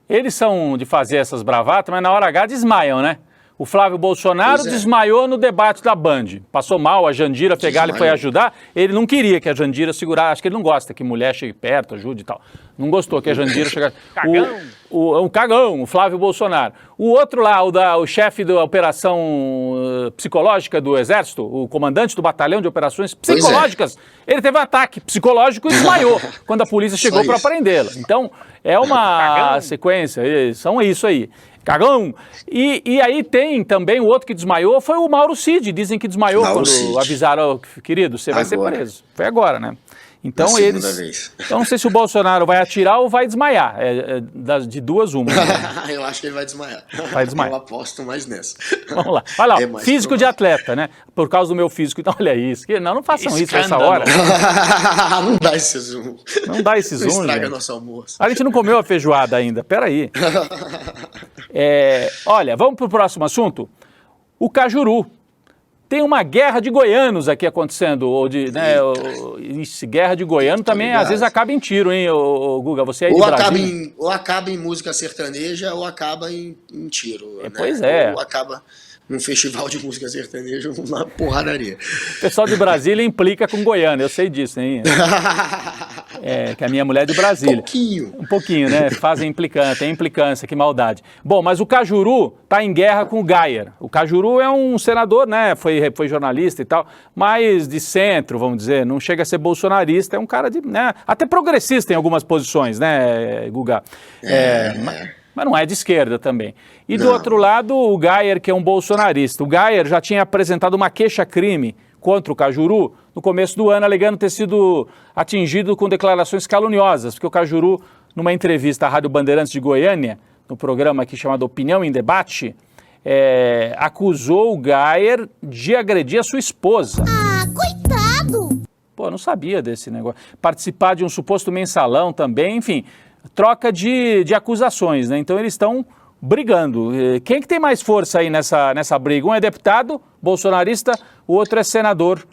eles são de fazer essas bravatas, mas na hora H desmaiam, né? O Flávio Bolsonaro desmaiou no debate da Band. Passou mal, a Jandira Fegali foi ajudar. Ele não queria que a Jandira segurasse. Acho que ele não gosta que mulher chegue perto, ajude e tal. Não gostou que a Jandira chegasse. Um cagão, o Flávio Bolsonaro. O outro lá, o chefe da operação psicológica do Exército, o comandante do batalhão de operações psicológicas, ele teve um ataque psicológico e desmaiou quando a polícia chegou para prendê-la. Então, é uma sequência, são isso aí. Cagão! E aí tem também o outro que desmaiou, foi o Mauro Cid. Dizem que desmaiou quando avisaram, querido, você vai ser preso. Foi agora, né? Então Então não sei se o Bolsonaro vai atirar ou vai desmaiar. De duas uma. Né? Eu acho que ele vai desmaiar. Vai desmaiar. Eu aposto mais nessa. Vamos lá. Vai lá, físico de atleta, né? Por causa do meu físico. Então, olha isso. Não façam isso nessa hora. Não dá esse zoom. Não dá esse zoom, estraga nosso almoço. A gente não comeu a feijoada ainda. Peraí. Olha, vamos para o próximo assunto. O Cajuru. Tem uma guerra de goianos aqui acontecendo. Guerra de goiano também às vezes acaba em tiro, hein, Guga? Você aí de Brasília. Ou acaba em música sertaneja ou acaba em tiro. Né? Pois é. Ou acaba num festival de música sertaneja, uma porradaria. O pessoal de Brasília implica com Goiânia, eu sei disso, hein? Que a minha mulher é de Brasília. Um pouquinho, né? Tem implicância, que maldade. Bom, mas o Cajuru está em guerra com o Geyer. O Cajuru é um senador, né? Foi jornalista e tal, mas de centro, vamos dizer, não chega a ser bolsonarista, é um cara até progressista em algumas posições, né, Guga? Mas não é de esquerda também. E do outro lado, o Geyer, que é um bolsonarista. O Geyer já tinha apresentado uma queixa-crime contra o Cajuru no começo do ano, alegando ter sido atingido com declarações caluniosas, porque o Cajuru, numa entrevista à Rádio Bandeirantes de Goiânia, no programa aqui chamado Opinião em Debate, acusou o Geyer de agredir a sua esposa. Coitado! Pô, não sabia desse negócio. Participar de um suposto mensalão também, enfim, troca de acusações, né? Então eles estão brigando. Quem que tem mais força aí nessa briga? Um é deputado bolsonarista, o outro é senador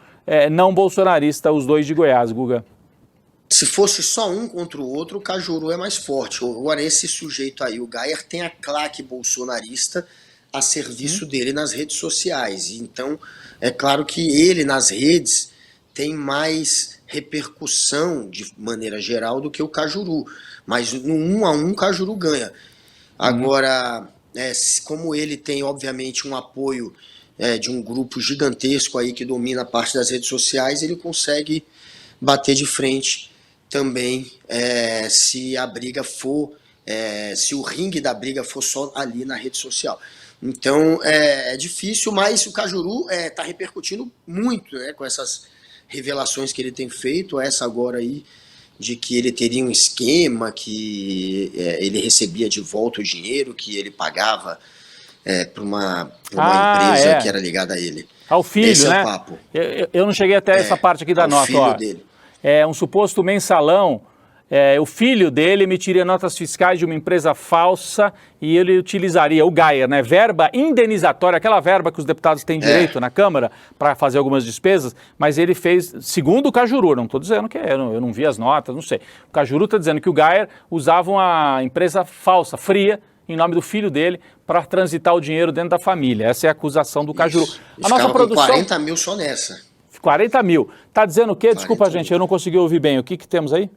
não bolsonarista, os dois de Goiás, Guga. Se fosse só um contra o outro, o Cajuru é mais forte. Agora esse sujeito aí, o Geyer, tem a claque bolsonarista a serviço dele nas redes sociais. Então, é claro que ele nas redes tem mais repercussão de maneira geral do que o Cajuru. Mas no 1 a 1 o Cajuru ganha. Agora, como ele tem obviamente um apoio de um grupo gigantesco aí que domina a parte das redes sociais, ele consegue bater de frente também se a briga for, se o ringue da briga for só ali na rede social. Então é difícil, mas o Cajuru está repercutindo muito, né, com essas revelações que ele tem feito, essa agora aí de que ele teria um esquema, que ele recebia de volta o dinheiro que ele pagava para uma empresa que era ligada a ele. Ao filho, esse né? É o papo. Eu não cheguei até essa parte aqui da nota. Filho ó. dele. É um suposto mensalão. O filho dele emitiria notas fiscais de uma empresa falsa e ele utilizaria o Gaier, né? Verba indenizatória, aquela verba que os deputados têm direito na Câmara para fazer algumas despesas, mas ele fez, segundo o Cajuru, não estou dizendo que eu não vi as notas, não sei. O Cajuru está dizendo que o Gaier usava uma empresa falsa, fria, em nome do filho dele, para transitar o dinheiro dentro da família. Essa é a acusação do Cajuru. A nossa produção... 40 mil só nessa. 40 mil. Está dizendo o quê? Desculpa, gente, eu não consegui ouvir bem. O que temos aí?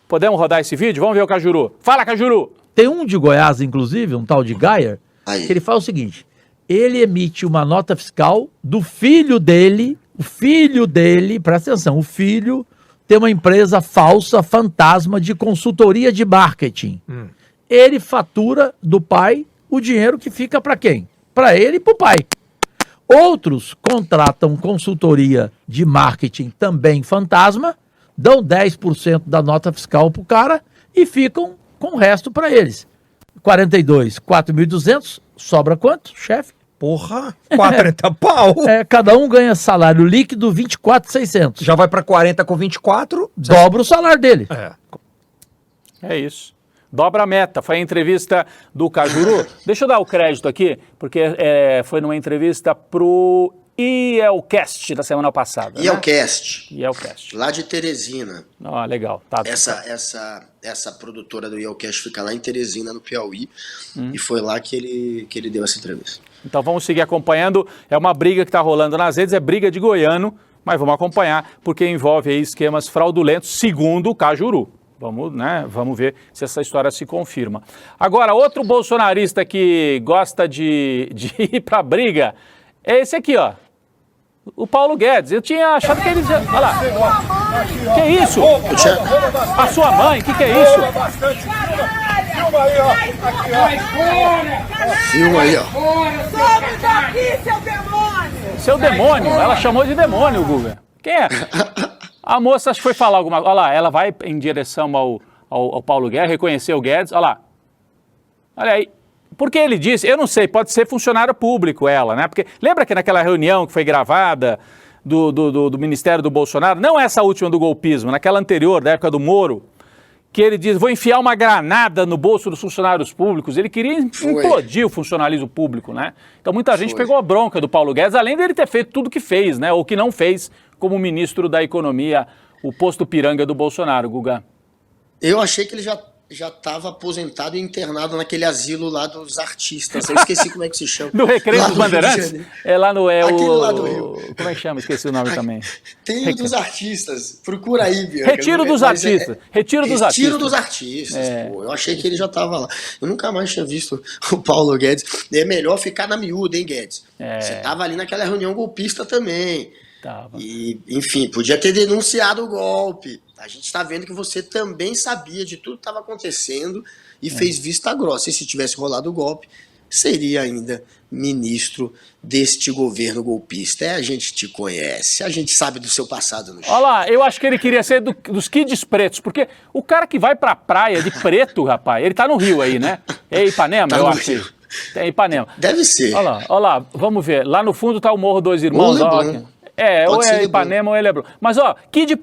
Podemos rodar esse vídeo? Vamos ver o Cajuru. Fala, Cajuru! Tem um de Goiás, inclusive, um tal de Gaier, que ele faz o seguinte, ele emite uma nota fiscal do filho dele, presta atenção, o filho tem uma empresa falsa, fantasma, de consultoria de marketing. Ele fatura do pai o dinheiro que fica para quem? Para ele e para o pai. Outros contratam consultoria de marketing também fantasma, dão 10% da nota fiscal pro cara e ficam com o resto para eles. 42, 4.200, sobra quanto, chefe? Porra, 40 pau. Cada um ganha salário líquido 24.600. Já vai para 40 com 24. Dobra o salário dele. É isso. Dobra a meta. Foi a entrevista do Cajuru. Deixa eu dar o crédito aqui, porque foi numa entrevista pro IELCast da semana passada. IELCast. Né? IELCast. Lá de Teresina. Legal. Tá. Essa produtora do IELCast fica lá em Teresina, no Piauí. E foi lá que ele deu essa entrevista. Então vamos seguir acompanhando. É uma briga que está rolando nas redes, é briga de goiano, mas vamos acompanhar, porque envolve aí esquemas fraudulentos, segundo o Cajuru. Vamos ver se essa história se confirma. Agora, outro bolsonarista que gosta de ir para briga é esse aqui, ó. O Paulo Guedes. Eu tinha achado que ele... Olha lá. Que isso? A sua mãe, que é isso? Filma aí, ó. Filma aí, ó. Some daqui, seu demônio! Seu demônio? Ela chamou de demônio, Guga. Quem é? A moça acho que foi falar alguma coisa. Olha lá, ela vai em direção ao Paulo Guedes, reconhecer o Guedes. Olha lá. Olha aí. Porque ele disse, eu não sei, pode ser funcionário público ela, né? Porque lembra que naquela reunião que foi gravada do Ministério do Bolsonaro, não essa última do golpismo, naquela anterior, da época do Moro, que ele diz, vou enfiar uma granada no bolso dos funcionários públicos. Ele queria implodir o funcionalismo público, né? Então muita gente pegou a bronca do Paulo Guedes, além dele ter feito tudo que fez, né? Ou que não fez como ministro da Economia, o posto piranga do Bolsonaro, Guga. Eu achei que ele já estava aposentado e internado naquele asilo lá dos artistas. Eu esqueci como é que se chama. Do Recreio dos Bandeirantes? Lá no... Aquele lá do Rio. Como é que chama? Esqueci o nome também. Tem o dos artistas. Procura aí, Bianca. Retiro dos artistas. Retiro dos artistas. Retiro dos artistas, pô. Eu achei que ele já estava lá. Eu nunca mais tinha visto o Paulo Guedes. É melhor ficar na miúda, hein, Guedes? Você estava ali naquela reunião golpista também. Tava. E, enfim, podia ter denunciado o golpe. A gente está vendo que você também sabia de tudo que estava acontecendo e fez vista grossa. E se tivesse rolado o golpe, seria ainda ministro deste governo golpista. A gente te conhece, a gente sabe do seu passado no Chile. Olha lá, eu acho que ele queria ser dos kids pretos, porque o cara que vai pra praia de preto, rapaz, ele tá no Rio aí, né? É Ipanema, tá eu acho. É Ipanema. Deve ser. Olha lá, vamos ver. Lá no fundo tá o Morro Dois Irmãos. Ou é Ipanema ou é Leblon. Mas, ó, kids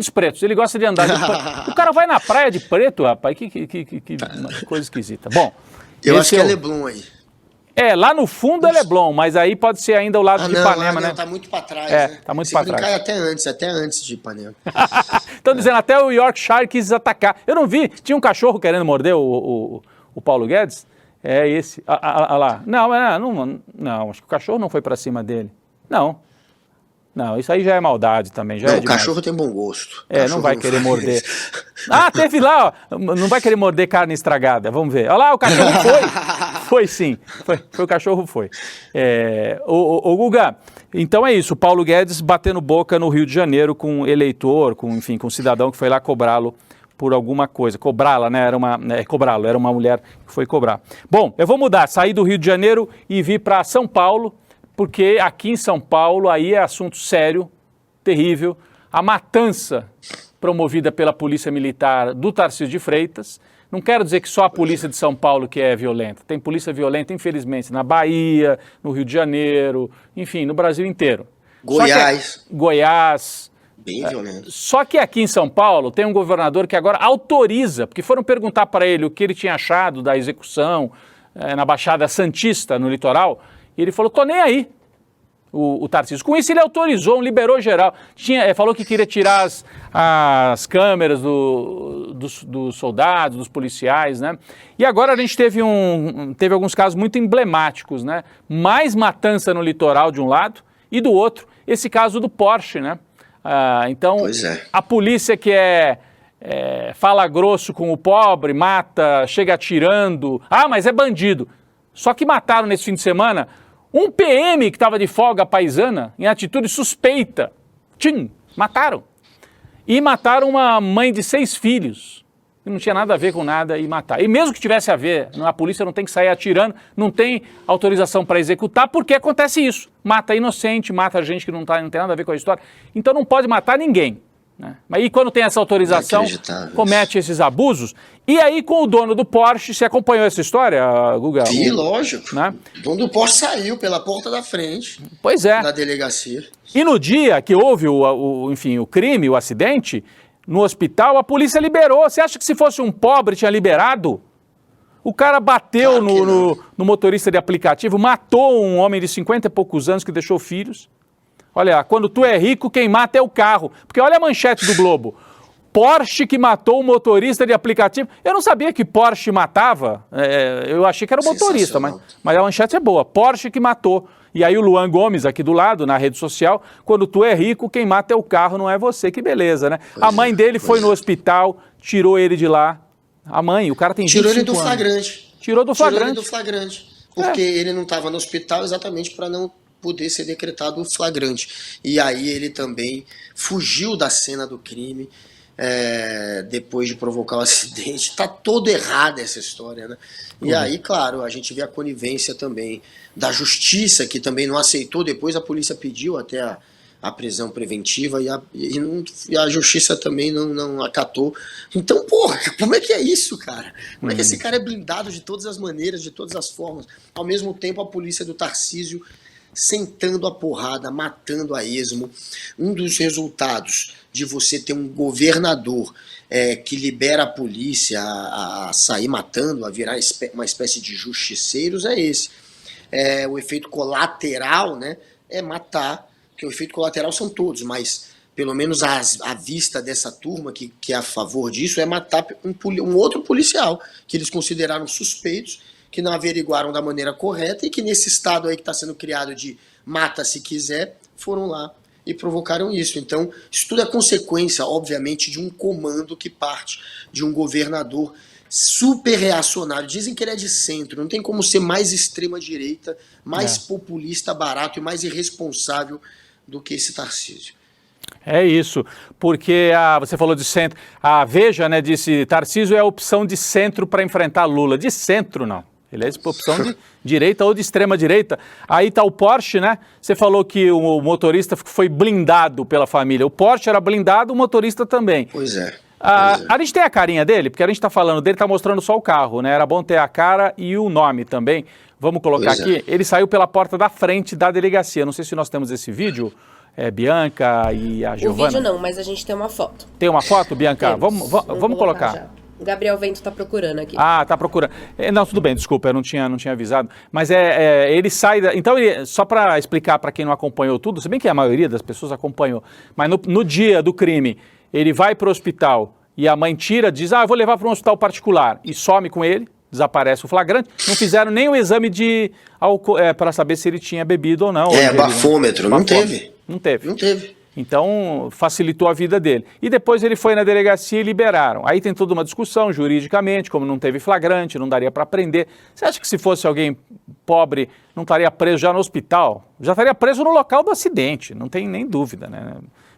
pretos. Ele gosta de andar de preto. O cara vai na praia de preto, rapaz. Que coisa esquisita. Bom. Eu acho que é Leblon aí. Lá no fundo é Leblon, mas aí pode ser ainda o lado de Ipanema, né? Tá muito pra trás, né? Tá muito pra trás. Até antes de Ipanema. Estão dizendo até o Yorkshire quis atacar. Eu não vi. Tinha um cachorro querendo morder o Paulo Guedes? É esse. Lá. Não, acho que o cachorro não foi pra cima dele. Não, isso aí já é maldade também. O cachorro tem bom gosto. Não vai querer morder. Teve lá, ó. Não vai querer morder carne estragada. Vamos ver. Olha lá, o cachorro Foi sim, foi o cachorro, foi. Ô Guga, então é isso, o Paulo Guedes batendo boca no Rio de Janeiro com eleitor, com cidadão que foi lá cobrá-lo por alguma coisa, cobrá-la, né, cobrá-lo, era uma mulher que foi cobrar. Bom, eu vou mudar, sair do Rio de Janeiro e vir para São Paulo, porque aqui em São Paulo aí é assunto sério, terrível, a matança promovida pela Polícia Militar do Tarcísio de Freitas. Não quero dizer que só a polícia de São Paulo que é violenta. Tem polícia violenta, infelizmente, na Bahia, no Rio de Janeiro, enfim, no Brasil inteiro. Goiás. Goiás. Bem violento. Só que aqui em São Paulo tem um governador que agora autoriza, porque foram perguntar para ele o que ele tinha achado da execução na Baixada Santista, no litoral, e ele falou, tô nem aí. O Tarcísio. Com isso ele autorizou, liberou geral. Falou que queria tirar as câmeras dos soldados, dos policiais, né? E agora a gente teve alguns casos muito emblemáticos, né? Mais matança no litoral de um lado e do outro, esse caso do Porsche, né? Então, a polícia que fala grosso com o pobre, mata, chega atirando. Mas é bandido. Só que mataram nesse fim de semana um PM que estava de folga paisana, em atitude suspeita. Mataram. E mataram uma mãe de 6 filhos, que não tinha nada a ver com nada, e mataram. E mesmo que tivesse a ver, a polícia não tem que sair atirando, não tem autorização para executar, porque acontece isso. Mata inocente, mata gente que não tem nada a ver com a história. Então não pode matar ninguém. Né? Mas aí quando tem essa autorização, comete esses abusos. E aí com o dono do Porsche, você acompanhou essa história, Guga? Sim, lógico. Né? O dono do Porsche saiu pela porta da frente da delegacia. E no dia que houve o crime, o acidente, no hospital, a polícia liberou. Você acha que se fosse um pobre tinha liberado? O cara bateu no motorista de aplicativo, matou um homem de 50 e poucos anos que deixou filhos. Olha, quando tu é rico, quem mata é o carro. Porque olha a manchete do Globo. Porsche que matou o motorista de aplicativo. Eu não sabia que Porsche matava. Eu achei que era o motorista, mas a manchete é boa. Porsche que matou. E aí o Luan Gomes, aqui do lado, na rede social, quando tu é rico, quem mata é o carro, não é você. Que beleza, né? A mãe dele foi no hospital, tirou ele de lá. A mãe, o cara tem 25 anos. Tirou ele do flagrante. Tirou do flagrante. Tirou ele do flagrante. Porque ele não estava no hospital exatamente para não poder ser decretado o flagrante. E aí ele também fugiu da cena do crime depois de provocar o acidente. Tá todo errado essa história, né? E aí, claro, a gente vê a conivência também da justiça, que também não aceitou. Depois a polícia pediu até a prisão preventiva e a justiça também não acatou. Então, porra, como é que é isso, cara? Como é que esse cara é blindado de todas as maneiras, de todas as formas? Ao mesmo tempo, a polícia do Tarcísio sentando a porrada, matando a esmo. Um dos resultados de você ter um governador que libera a polícia a sair matando, a virar uma espécie de justiceiros é esse. O efeito colateral, né, é matar, porque o efeito colateral são todos, mas pelo menos à vista dessa turma que é a favor disso, é matar um outro policial, que eles consideraram suspeitos, que não averiguaram da maneira correta e que nesse estado aí que está sendo criado de mata se quiser, foram lá e provocaram isso. Então, isso tudo é consequência, obviamente, de um comando que parte de um governador super reacionário. Dizem que ele é de centro, não tem como ser mais extrema-direita, mais populista, barato e mais irresponsável do que esse Tarcísio. É isso, porque você falou de centro, a Veja, né, disse Tarcísio é a opção de centro para enfrentar Lula. De centro, não. Ele é opção de direita ou de extrema direita. Aí está o Porsche, né? Você falou que o motorista foi blindado pela família. O Porsche era blindado, o motorista também. Pois é. A gente tem a carinha dele, porque a gente está falando dele, está mostrando só o carro, né? Era bom ter a cara e o nome também. Vamos colocar aqui. Ele saiu pela porta da frente da delegacia. Não sei se nós temos esse vídeo, Bianca e a Giovana. O vídeo não, mas a gente tem uma foto. Tem uma foto, Bianca? Vamos colocar. Já. O Gabriel Vento está procurando aqui. Tá procurando. Não, tudo bem, desculpa, eu não tinha avisado. Mas ele sai então, só para explicar para quem não acompanhou tudo, se bem que a maioria das pessoas acompanhou, mas no dia do crime, ele vai para o hospital e a mãe diz, eu vou levar para um hospital particular, e some com ele, desaparece o flagrante. Não fizeram nem o exame para saber se ele tinha bebido ou não. Bafômetro, não teve. Não teve. Então, facilitou a vida dele. E depois ele foi na delegacia e liberaram. Aí tem toda uma discussão juridicamente, como não teve flagrante, não daria para prender. Você acha que se fosse alguém pobre, não estaria preso já no hospital? Já estaria preso no local do acidente, não tem nem dúvida, né?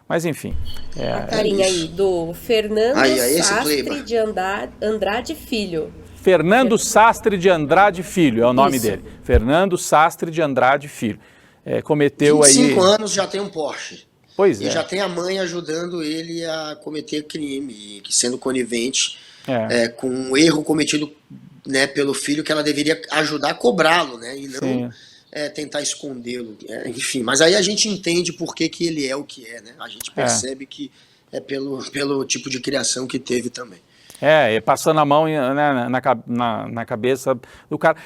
Mas enfim. A carinha aí do Fernando Sastre de Andrade Filho. Fernando Sastre de Andrade Filho é o nome dele. Fernando Sastre de Andrade Filho. Cometeu 25 anos, já tem um Porsche. Pois é. E já tem a mãe ajudando ele a cometer crime, sendo conivente com um erro cometido, né, pelo filho, que ela deveria ajudar a cobrá-lo, né, e não tentar escondê-lo. Enfim, mas aí a gente entende por que ele é o que é, né? A gente percebe que é pelo tipo de criação que teve também. Passando a mão na cabeça do cara.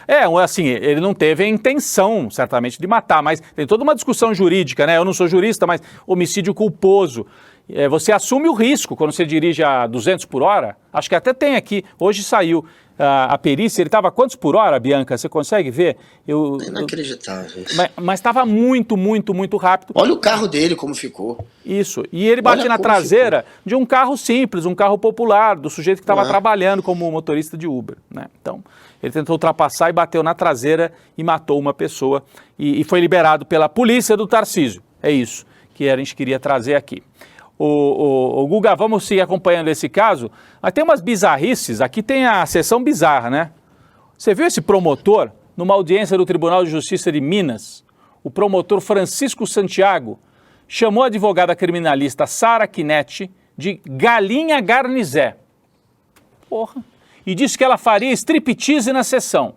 Assim, ele não teve a intenção, certamente, de matar, mas tem toda uma discussão jurídica, né? Eu não sou jurista, mas homicídio culposo. Você assume o risco quando você dirige a 200 por hora. Acho que até tem aqui, hoje saiu a perícia, ele estava a quantos por hora, Bianca? Você consegue ver? Inacreditável. Mas estava muito, muito, muito rápido. Olha o carro dele como ficou. Isso, e ele bate na traseira de um carro simples, um carro popular, do sujeito que estava trabalhando como motorista de Uber, né? Então, ele tentou ultrapassar e bateu na traseira e matou uma pessoa e foi liberado pela polícia do Tarcísio. É isso que a gente queria trazer aqui. O Guga, vamos seguir acompanhando esse caso. Mas tem umas bizarrices, aqui tem a sessão bizarra, né? Você viu esse promotor, numa audiência do Tribunal de Justiça de Minas, o promotor Francisco Santiago chamou a advogada criminalista Sara Quinetti de galinha garnizé. Porra! E disse que ela faria striptease na sessão.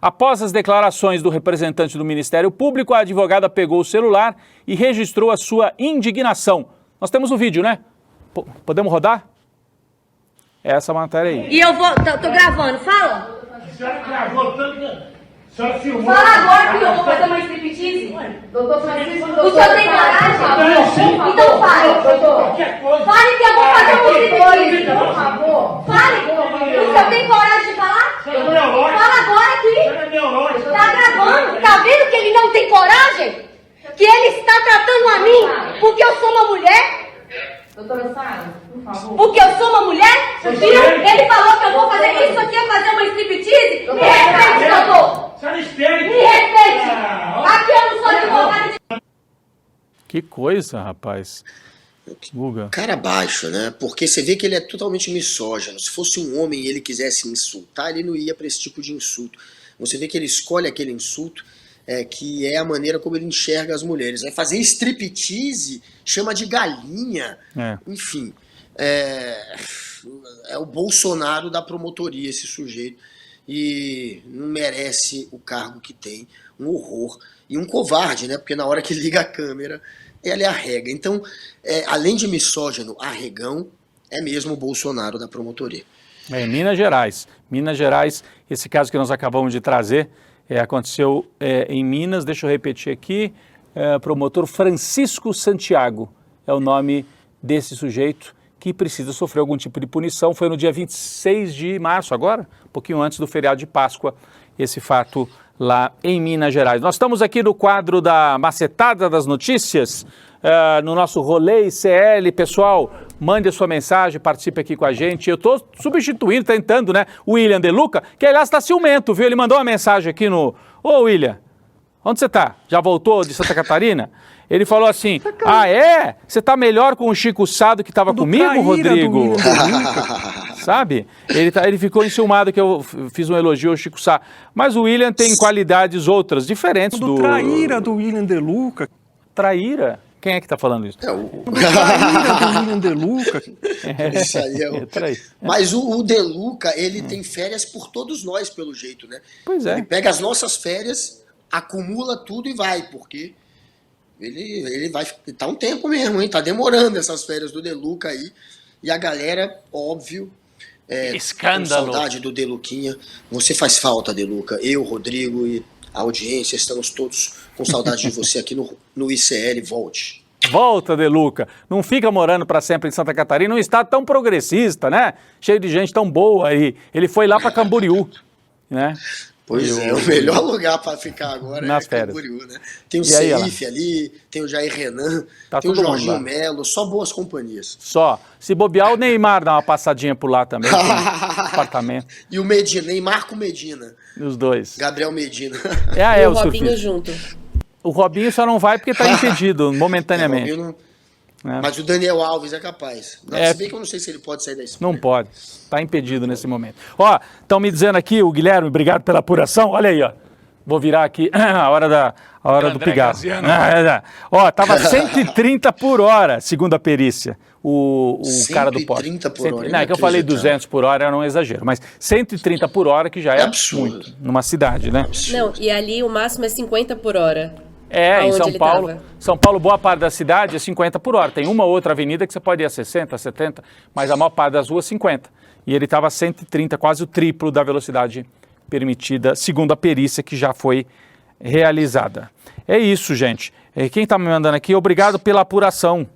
Após as declarações do representante do Ministério Público, a advogada pegou o celular e registrou a sua indignação. Nós temos o vídeo, né? Podemos rodar? Essa matéria aí. E eu tô gravando, fala. A senhora gravou tanto. A senhora filmou. Fala agora que eu vou fazer uma striptease. Doutor Francisco, o senhor tem coragem? Então fale. Fale que eu vou fazer uma striptease. Por favor. Fale. O senhor tem coragem de falar? Fala agora aqui. Tá gravando. Tá vendo que ele não tem coragem? Que ele está tratando a mim porque eu sou uma mulher? Doutora Sara, por favor. Porque eu sou uma mulher? Viu? Ele falou que eu vou fazer isso aqui, é fazer uma striptease? Me respeite, doutor. Me respeite. Aqui eu não sou advogada de... Que coisa, rapaz. Guga. Cara baixo, né? Porque você vê que ele é totalmente misógino. Se fosse um homem e ele quisesse insultar, ele não ia para esse tipo de insulto. Você vê que ele escolhe aquele insulto que é a maneira como ele enxerga as mulheres. Vai fazer striptease, chama de galinha, enfim. É o Bolsonaro da promotoria, esse sujeito, e não merece o cargo que tem, um horror. E um covarde, né? Porque na hora que liga a câmera, ele arrega. Então, além de misógino, arregão, é mesmo o Bolsonaro da promotoria. Minas Gerais. Minas Gerais, esse caso que nós acabamos de trazer, aconteceu em Minas, deixa eu repetir aqui, promotor Francisco Santiago é o nome desse sujeito que precisa sofrer algum tipo de punição. Foi no dia 26 de março, agora, um pouquinho antes do feriado de Páscoa, esse fato lá em Minas Gerais. Nós estamos aqui no quadro da Macetada das Notícias, no nosso Rolê CL. Pessoal, mande a sua mensagem, participe aqui com a gente. Eu estou substituindo, tentando, né, o William De Luca, que aliás está ciumento, viu? Ele mandou uma mensagem aqui no... Ô, William, onde você está? Já voltou de Santa Catarina? Ele falou assim, você está melhor com o Chico Sá do que estava comigo, Rodrigo? Sabe? Ele ficou enciumado que eu fiz um elogio ao Chico Sá. Mas o William tem qualidades outras, diferentes do... Traíra do William De Luca. Traíra? Quem é que está falando isso? Traíra do William De Luca. Isso aí é o... Mas o De Luca, ele tem férias por todos nós, pelo jeito, né? Pois é. Ele pega as nossas férias, acumula tudo e vai, porque ele vai... Tá um tempo mesmo, hein? Tá demorando essas férias do De Luca aí. E a galera, óbvio... Escândalo. Com saudade do De Luquinha. Você faz falta, De Luca. Eu, Rodrigo e a audiência, estamos todos com saudade de você aqui no ICL. Volte. Volta, De Luca. Não fica morando para sempre em Santa Catarina, um estado tão progressista, né? Cheio de gente tão boa aí. Ele foi lá para Camboriú. né? Pois é, o melhor lugar para ficar agora nas é férias. Camboriú, né? Tem o E aí, Serif ali, tem o Jair Renan, Tá tem o todo mundo Jorginho lá. Melo, só boas companhias. Só. Se bobear, o Neymar dá uma passadinha por lá também. Tem apartamento. E o Medina, e Marco Medina. Os dois. Gabriel Medina. E o o Robinho surfista. junto. O Robinho só não vai porque está impedido momentaneamente. O Robinho Mas o Daniel Alves é capaz. Se bem que eu não sei se ele pode sair da Espanha. Não pode. Está impedido nesse momento. Ó, estão me dizendo aqui, o Guilherme, obrigado pela apuração. Olha aí, ó. Vou virar aqui a hora do pigarro. Ó, tava 130 por hora, segundo a perícia. O cara do poste. 130 por hora. Não, é que eu falei 200 por hora, era um exagero. Mas 130 por hora, que já é absurdo. Muito, numa cidade, né? Não, e ali o máximo é 50 por hora. Em São Paulo. São Paulo, boa parte da cidade é 50 por hora. Tem uma outra avenida que você pode ir a 60, 70, mas a maior parte das ruas 50. E ele estava a 130, quase o triplo da velocidade permitida, segundo a perícia que já foi realizada. É isso, gente. Quem está me mandando aqui, obrigado pela apuração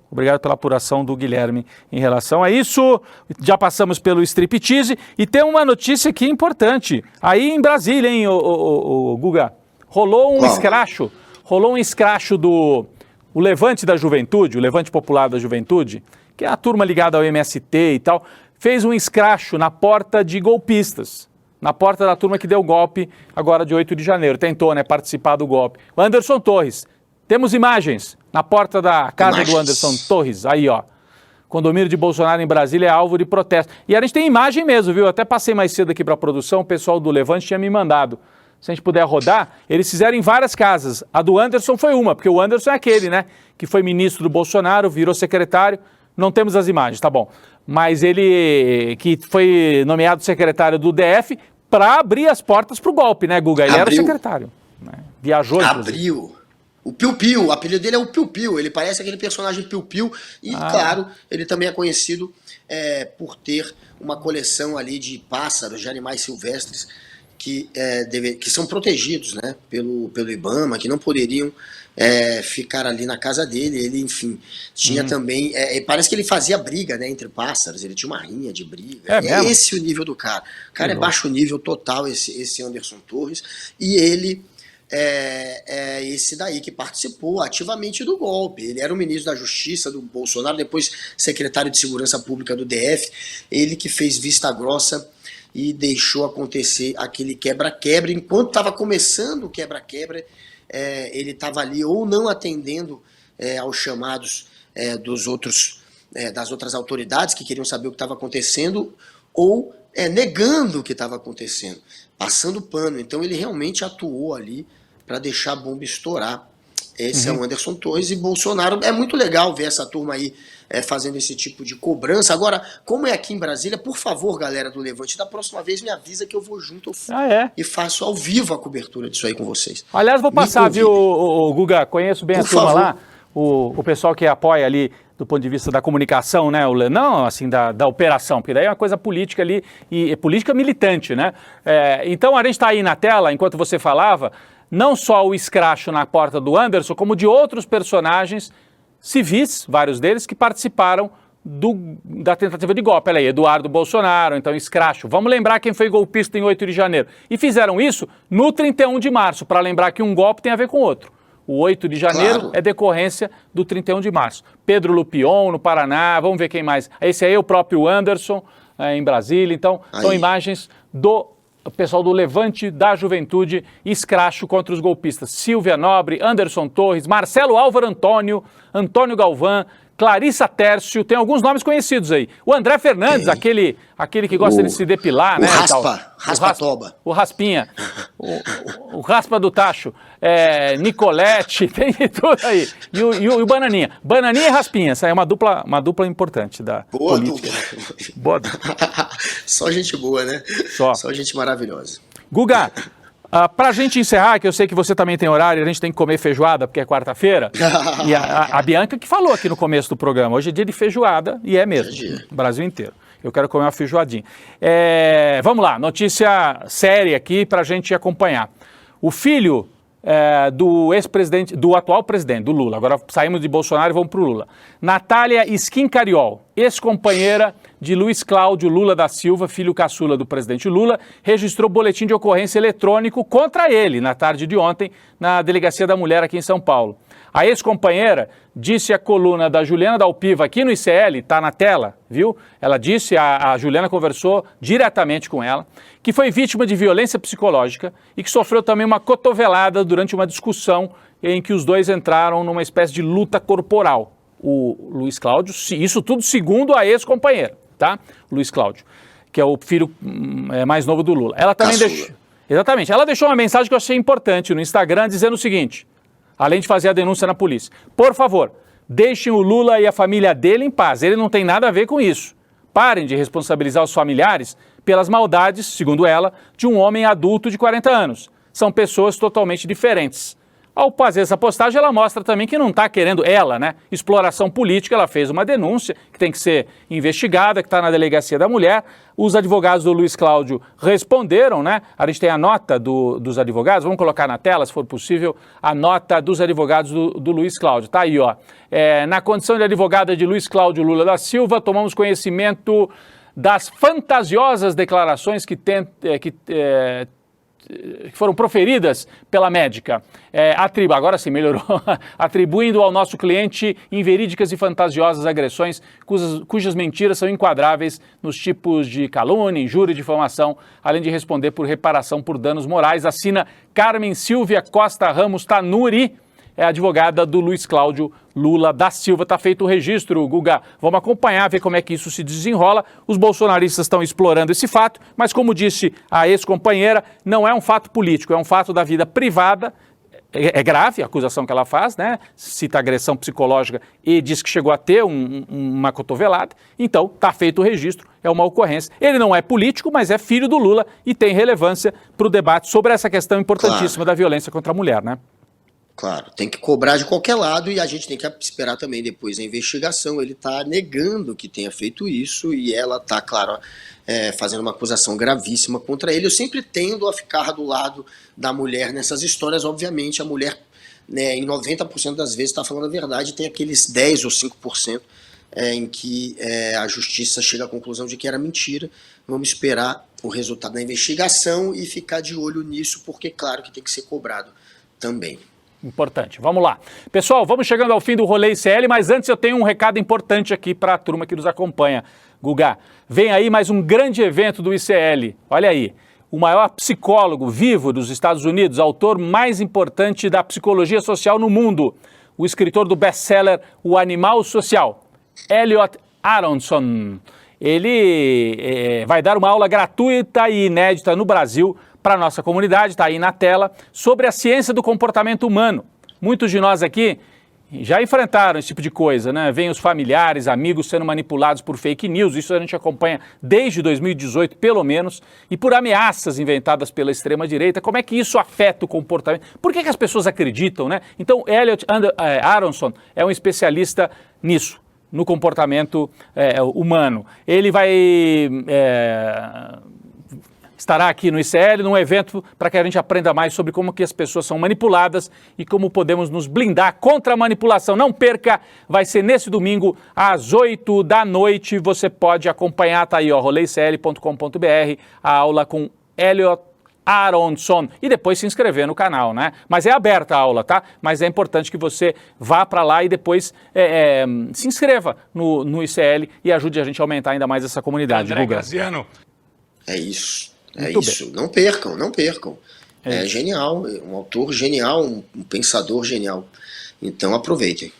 do Guilherme em relação a isso. Já passamos pelo striptease e tem uma notícia aqui importante. Aí em Brasília, hein, o Guga? Rolou um escracho do Levante da Juventude, o Levante Popular da Juventude, que é a turma ligada ao MST e tal, fez um escracho na porta de golpistas. Na porta da turma que deu o golpe agora de 8 de janeiro. Tentou, participar do golpe. O Anderson Torres. Temos imagens na porta da casa do Anderson Torres. Aí, ó. Condomínio de Bolsonaro em Brasília é alvo de protesto. E a gente tem imagem mesmo, viu? Até passei mais cedo aqui para a produção, o pessoal do Levante tinha me mandado. Se a gente puder rodar, eles fizeram em várias casas. A do Anderson foi uma, porque o Anderson é aquele, que foi ministro do Bolsonaro, virou secretário. Não temos as imagens, tá bom. Mas ele, que foi nomeado secretário do DF, para abrir as portas para o golpe, Guga? Ele era o secretário. Viajou, Abriu. O Piu Piu, o apelido dele é o Piu Piu, ele parece aquele personagem Piu Piu. E, claro, ele também é conhecido por ter uma coleção ali de pássaros, de animais silvestres, que são protegidos pelo IBAMA, que não poderiam ficar ali na casa dele. Ele, enfim, tinha também... parece que ele fazia briga entre pássaros, ele tinha uma rinha de briga. É esse o nível do cara. O cara é baixo nível total, esse Anderson Torres. E ele é esse daí que participou ativamente do golpe. Ele era o ministro da Justiça do Bolsonaro, depois secretário de Segurança Pública do DF. Ele que fez vista grossa e deixou acontecer aquele quebra-quebra. Enquanto estava começando o quebra-quebra, ele estava ali ou não atendendo aos chamados das outras autoridades que queriam saber o que estava acontecendo, ou negando o que estava acontecendo, passando pano. Então ele realmente atuou ali para deixar a bomba estourar. Esse é o Anderson Torres e Bolsonaro. É muito legal ver essa turma aí fazendo esse tipo de cobrança. Agora, como é aqui em Brasília, por favor, galera do Levante, da próxima vez me avisa que eu vou junto e faço ao vivo a cobertura disso aí com vocês. Aliás, vou passar, viu, Guga? Conheço bem a turma lá, o pessoal que apoia ali do ponto de vista da comunicação, não assim da operação, porque daí é uma coisa política ali, e política militante, então a gente está aí na tela, enquanto você falava, não só o escracho na porta do Anderson, como de outros personagens civis, vários deles, que participaram da tentativa de golpe. Olha aí, Eduardo Bolsonaro, então escracho. Vamos lembrar quem foi golpista em 8 de janeiro. E fizeram isso no 31 de março, para lembrar que um golpe tem a ver com outro. O 8 de janeiro é decorrência do 31 de março. Pedro Lupion, no Paraná, vamos ver quem mais. Esse aí é o próprio Anderson, em Brasília. Então, são imagens do pessoal do Levante da Juventude, escracho contra os golpistas. Silvia Nobre, Anderson Torres, Marcelo Álvaro Antônio, Antônio Galvão, Clarissa Tércio, tem alguns nomes conhecidos aí. O André Fernandes, aquele que gosta de se depilar, Raspa-toba. O Raspinha, o Raspa do Tacho, Nicolete, tem tudo aí. E o Bananinha. Bananinha e Raspinha, essa é uma dupla importante da política. Boa dupla. Só gente boa, Só gente maravilhosa. Guga, pra gente encerrar, que eu sei que você também tem horário, a gente tem que comer feijoada, porque é quarta-feira, e a Bianca que falou aqui no começo do programa, hoje é dia de feijoada, e é mesmo, no Brasil inteiro. Eu quero comer uma feijoadinha. Vamos lá, notícia séria aqui pra gente acompanhar. O filho do ex-presidente, do atual presidente, do Lula. Agora saímos de Bolsonaro e vamos para o Lula. Natália Schincariol, ex-companheira de Luiz Cláudio Lula da Silva, filho caçula do presidente Lula, registrou boletim de ocorrência eletrônico contra ele na tarde de ontem na Delegacia da Mulher aqui em São Paulo. A ex-companheira disse à coluna da Juliana Dalpiva aqui no ICL, está na tela, viu? Ela disse, a Juliana conversou diretamente com ela, que foi vítima de violência psicológica e que sofreu também uma cotovelada durante uma discussão em que os dois entraram numa espécie de luta corporal. O Luiz Cláudio, isso tudo segundo a ex-companheira, tá? Luiz Cláudio, que é o filho mais novo do Lula. Ela também deixou... Exatamente. Ela deixou uma mensagem que eu achei importante no Instagram, dizendo o seguinte, além de fazer a denúncia na polícia: por favor, deixem o Lula e a família dele em paz, ele não tem nada a ver com isso. Parem de responsabilizar os familiares pelas maldades, segundo ela, de um homem adulto de 40 anos. São pessoas totalmente diferentes. Ao fazer essa postagem, ela mostra também que não está querendo, exploração política. Ela fez uma denúncia que tem que ser investigada, que está na Delegacia da Mulher. Os advogados do Luiz Cláudio responderam, né? A gente tem a nota dos advogados, vamos colocar na tela, se for possível, a nota dos advogados do Luiz Cláudio. Tá aí, ó. Na condição de advogada de Luiz Cláudio Lula da Silva, tomamos conhecimento das fantasiosas declarações que foram proferidas pela médica, agora sim melhorou, atribuindo ao nosso cliente inverídicas e fantasiosas agressões cujas mentiras são enquadráveis nos tipos de calúnia, injúria e difamação, além de responder por reparação por danos morais. Assina Carmen Silvia Costa Ramos Tanuri, é advogada do Luiz Cláudio Lula da Silva. Está feito o registro, Guga. Vamos acompanhar, ver como é que isso se desenrola. Os bolsonaristas estão explorando esse fato, mas como disse a ex-companheira, não é um fato político, é um fato da vida privada. É grave a acusação que ela faz, né? Cita agressão psicológica e diz que chegou a ter uma cotovelada. Então, está feito o registro, é uma ocorrência. Ele não é político, mas é filho do Lula e tem relevância para o debate sobre essa questão importantíssima da violência contra a mulher, né? Claro, tem que cobrar de qualquer lado e a gente tem que esperar também depois a investigação. Ele está negando que tenha feito isso e ela está, claro, fazendo uma acusação gravíssima contra ele. Eu sempre tendo a ficar do lado da mulher nessas histórias. Obviamente a mulher, né, em 90% das vezes está falando a verdade, tem aqueles 10 ou 5% em que a justiça chega à conclusão de que era mentira. Vamos esperar o resultado da investigação e ficar de olho nisso, porque claro que tem que ser cobrado também. Importante. Vamos lá. Pessoal, vamos chegando ao fim do Rolê ICL, mas antes eu tenho um recado importante aqui para a turma que nos acompanha. Guga, vem aí mais um grande evento do ICL. Olha aí, o maior psicólogo vivo dos Estados Unidos, autor mais importante da psicologia social no mundo, o escritor do best-seller O Animal Social, Elliot Aronson. Ele vai dar uma aula gratuita e inédita no Brasil para a nossa comunidade, está aí na tela, sobre a ciência do comportamento humano. Muitos de nós aqui já enfrentaram esse tipo de coisa, né? Vêm os familiares, amigos sendo manipulados por fake news, isso a gente acompanha desde 2018, pelo menos, e por ameaças inventadas pela extrema-direita. Como é que isso afeta o comportamento? Por que as pessoas acreditam, né? Então, Elliot Aronson é um especialista nisso, no comportamento humano. Ele vai... estará aqui no ICL, num evento para que a gente aprenda mais sobre como que as pessoas são manipuladas e como podemos nos blindar contra a manipulação. Não perca, vai ser nesse domingo às 8 da noite. Você pode acompanhar, tá aí, ó, roleicl.com.br, a aula com Elliot Aronson e depois se inscrever no canal, né? Mas é aberta a aula, tá? Mas é importante que você vá para lá e depois se inscreva no ICL e ajude a gente a aumentar ainda mais essa comunidade. André Graziano. É isso. Muito isso. Bem. Não percam. É genial, um autor genial, um pensador genial. Então aproveitem.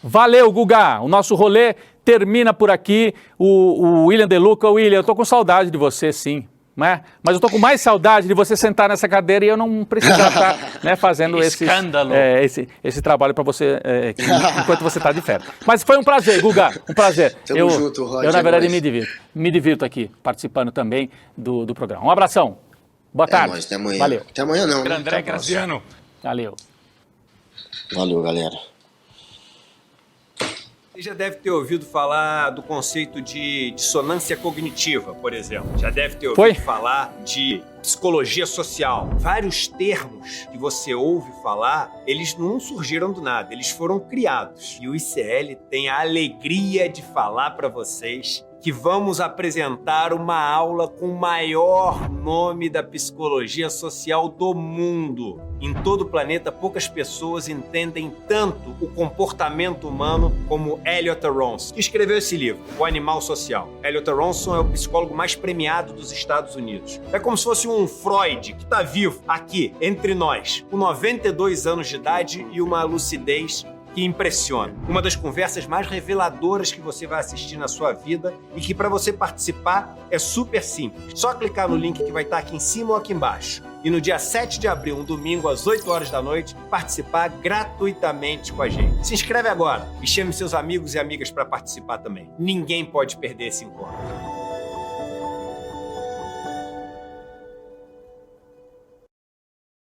Valeu, Guga. O nosso rolê termina por aqui. O William De Luca, William, eu tô com saudade de você, sim. Né? Mas eu tô com mais saudade de você sentar nessa cadeira e eu não precisar estar, né, fazendo esse trabalho para você enquanto você está de férias. Mas foi um prazer, Guga, um prazer. Tamo junto, Rod, eu na verdade, me divirto aqui, participando também do programa. Um abração. Boa tarde. Nóis, até amanhã. Valeu. Até amanhã não. Né? André Graziano. Valeu. Valeu, galera. Você já deve ter ouvido falar do conceito de dissonância cognitiva, por exemplo. Já deve ter ouvido falar de psicologia social. Vários termos que você ouve falar, eles não surgiram do nada, eles foram criados. E o ICL tem a alegria de falar para vocês que vamos apresentar uma aula com o maior nome da psicologia social do mundo. Em todo o planeta, poucas pessoas entendem tanto o comportamento humano como Elliot Aronson, que escreveu esse livro, O Animal Social. Elliot Aronson é o psicólogo mais premiado dos Estados Unidos. É como se fosse um Freud que está vivo aqui, entre nós, com 92 anos de idade e uma lucidez que impressiona. Uma das conversas mais reveladoras que você vai assistir na sua vida e que para você participar é super simples. Só clicar no link que vai estar aqui em cima ou aqui embaixo. E no dia 7 de abril, um domingo, às 8 horas da noite, participar gratuitamente com a gente. Se inscreve agora e chame seus amigos e amigas para participar também. Ninguém pode perder esse encontro.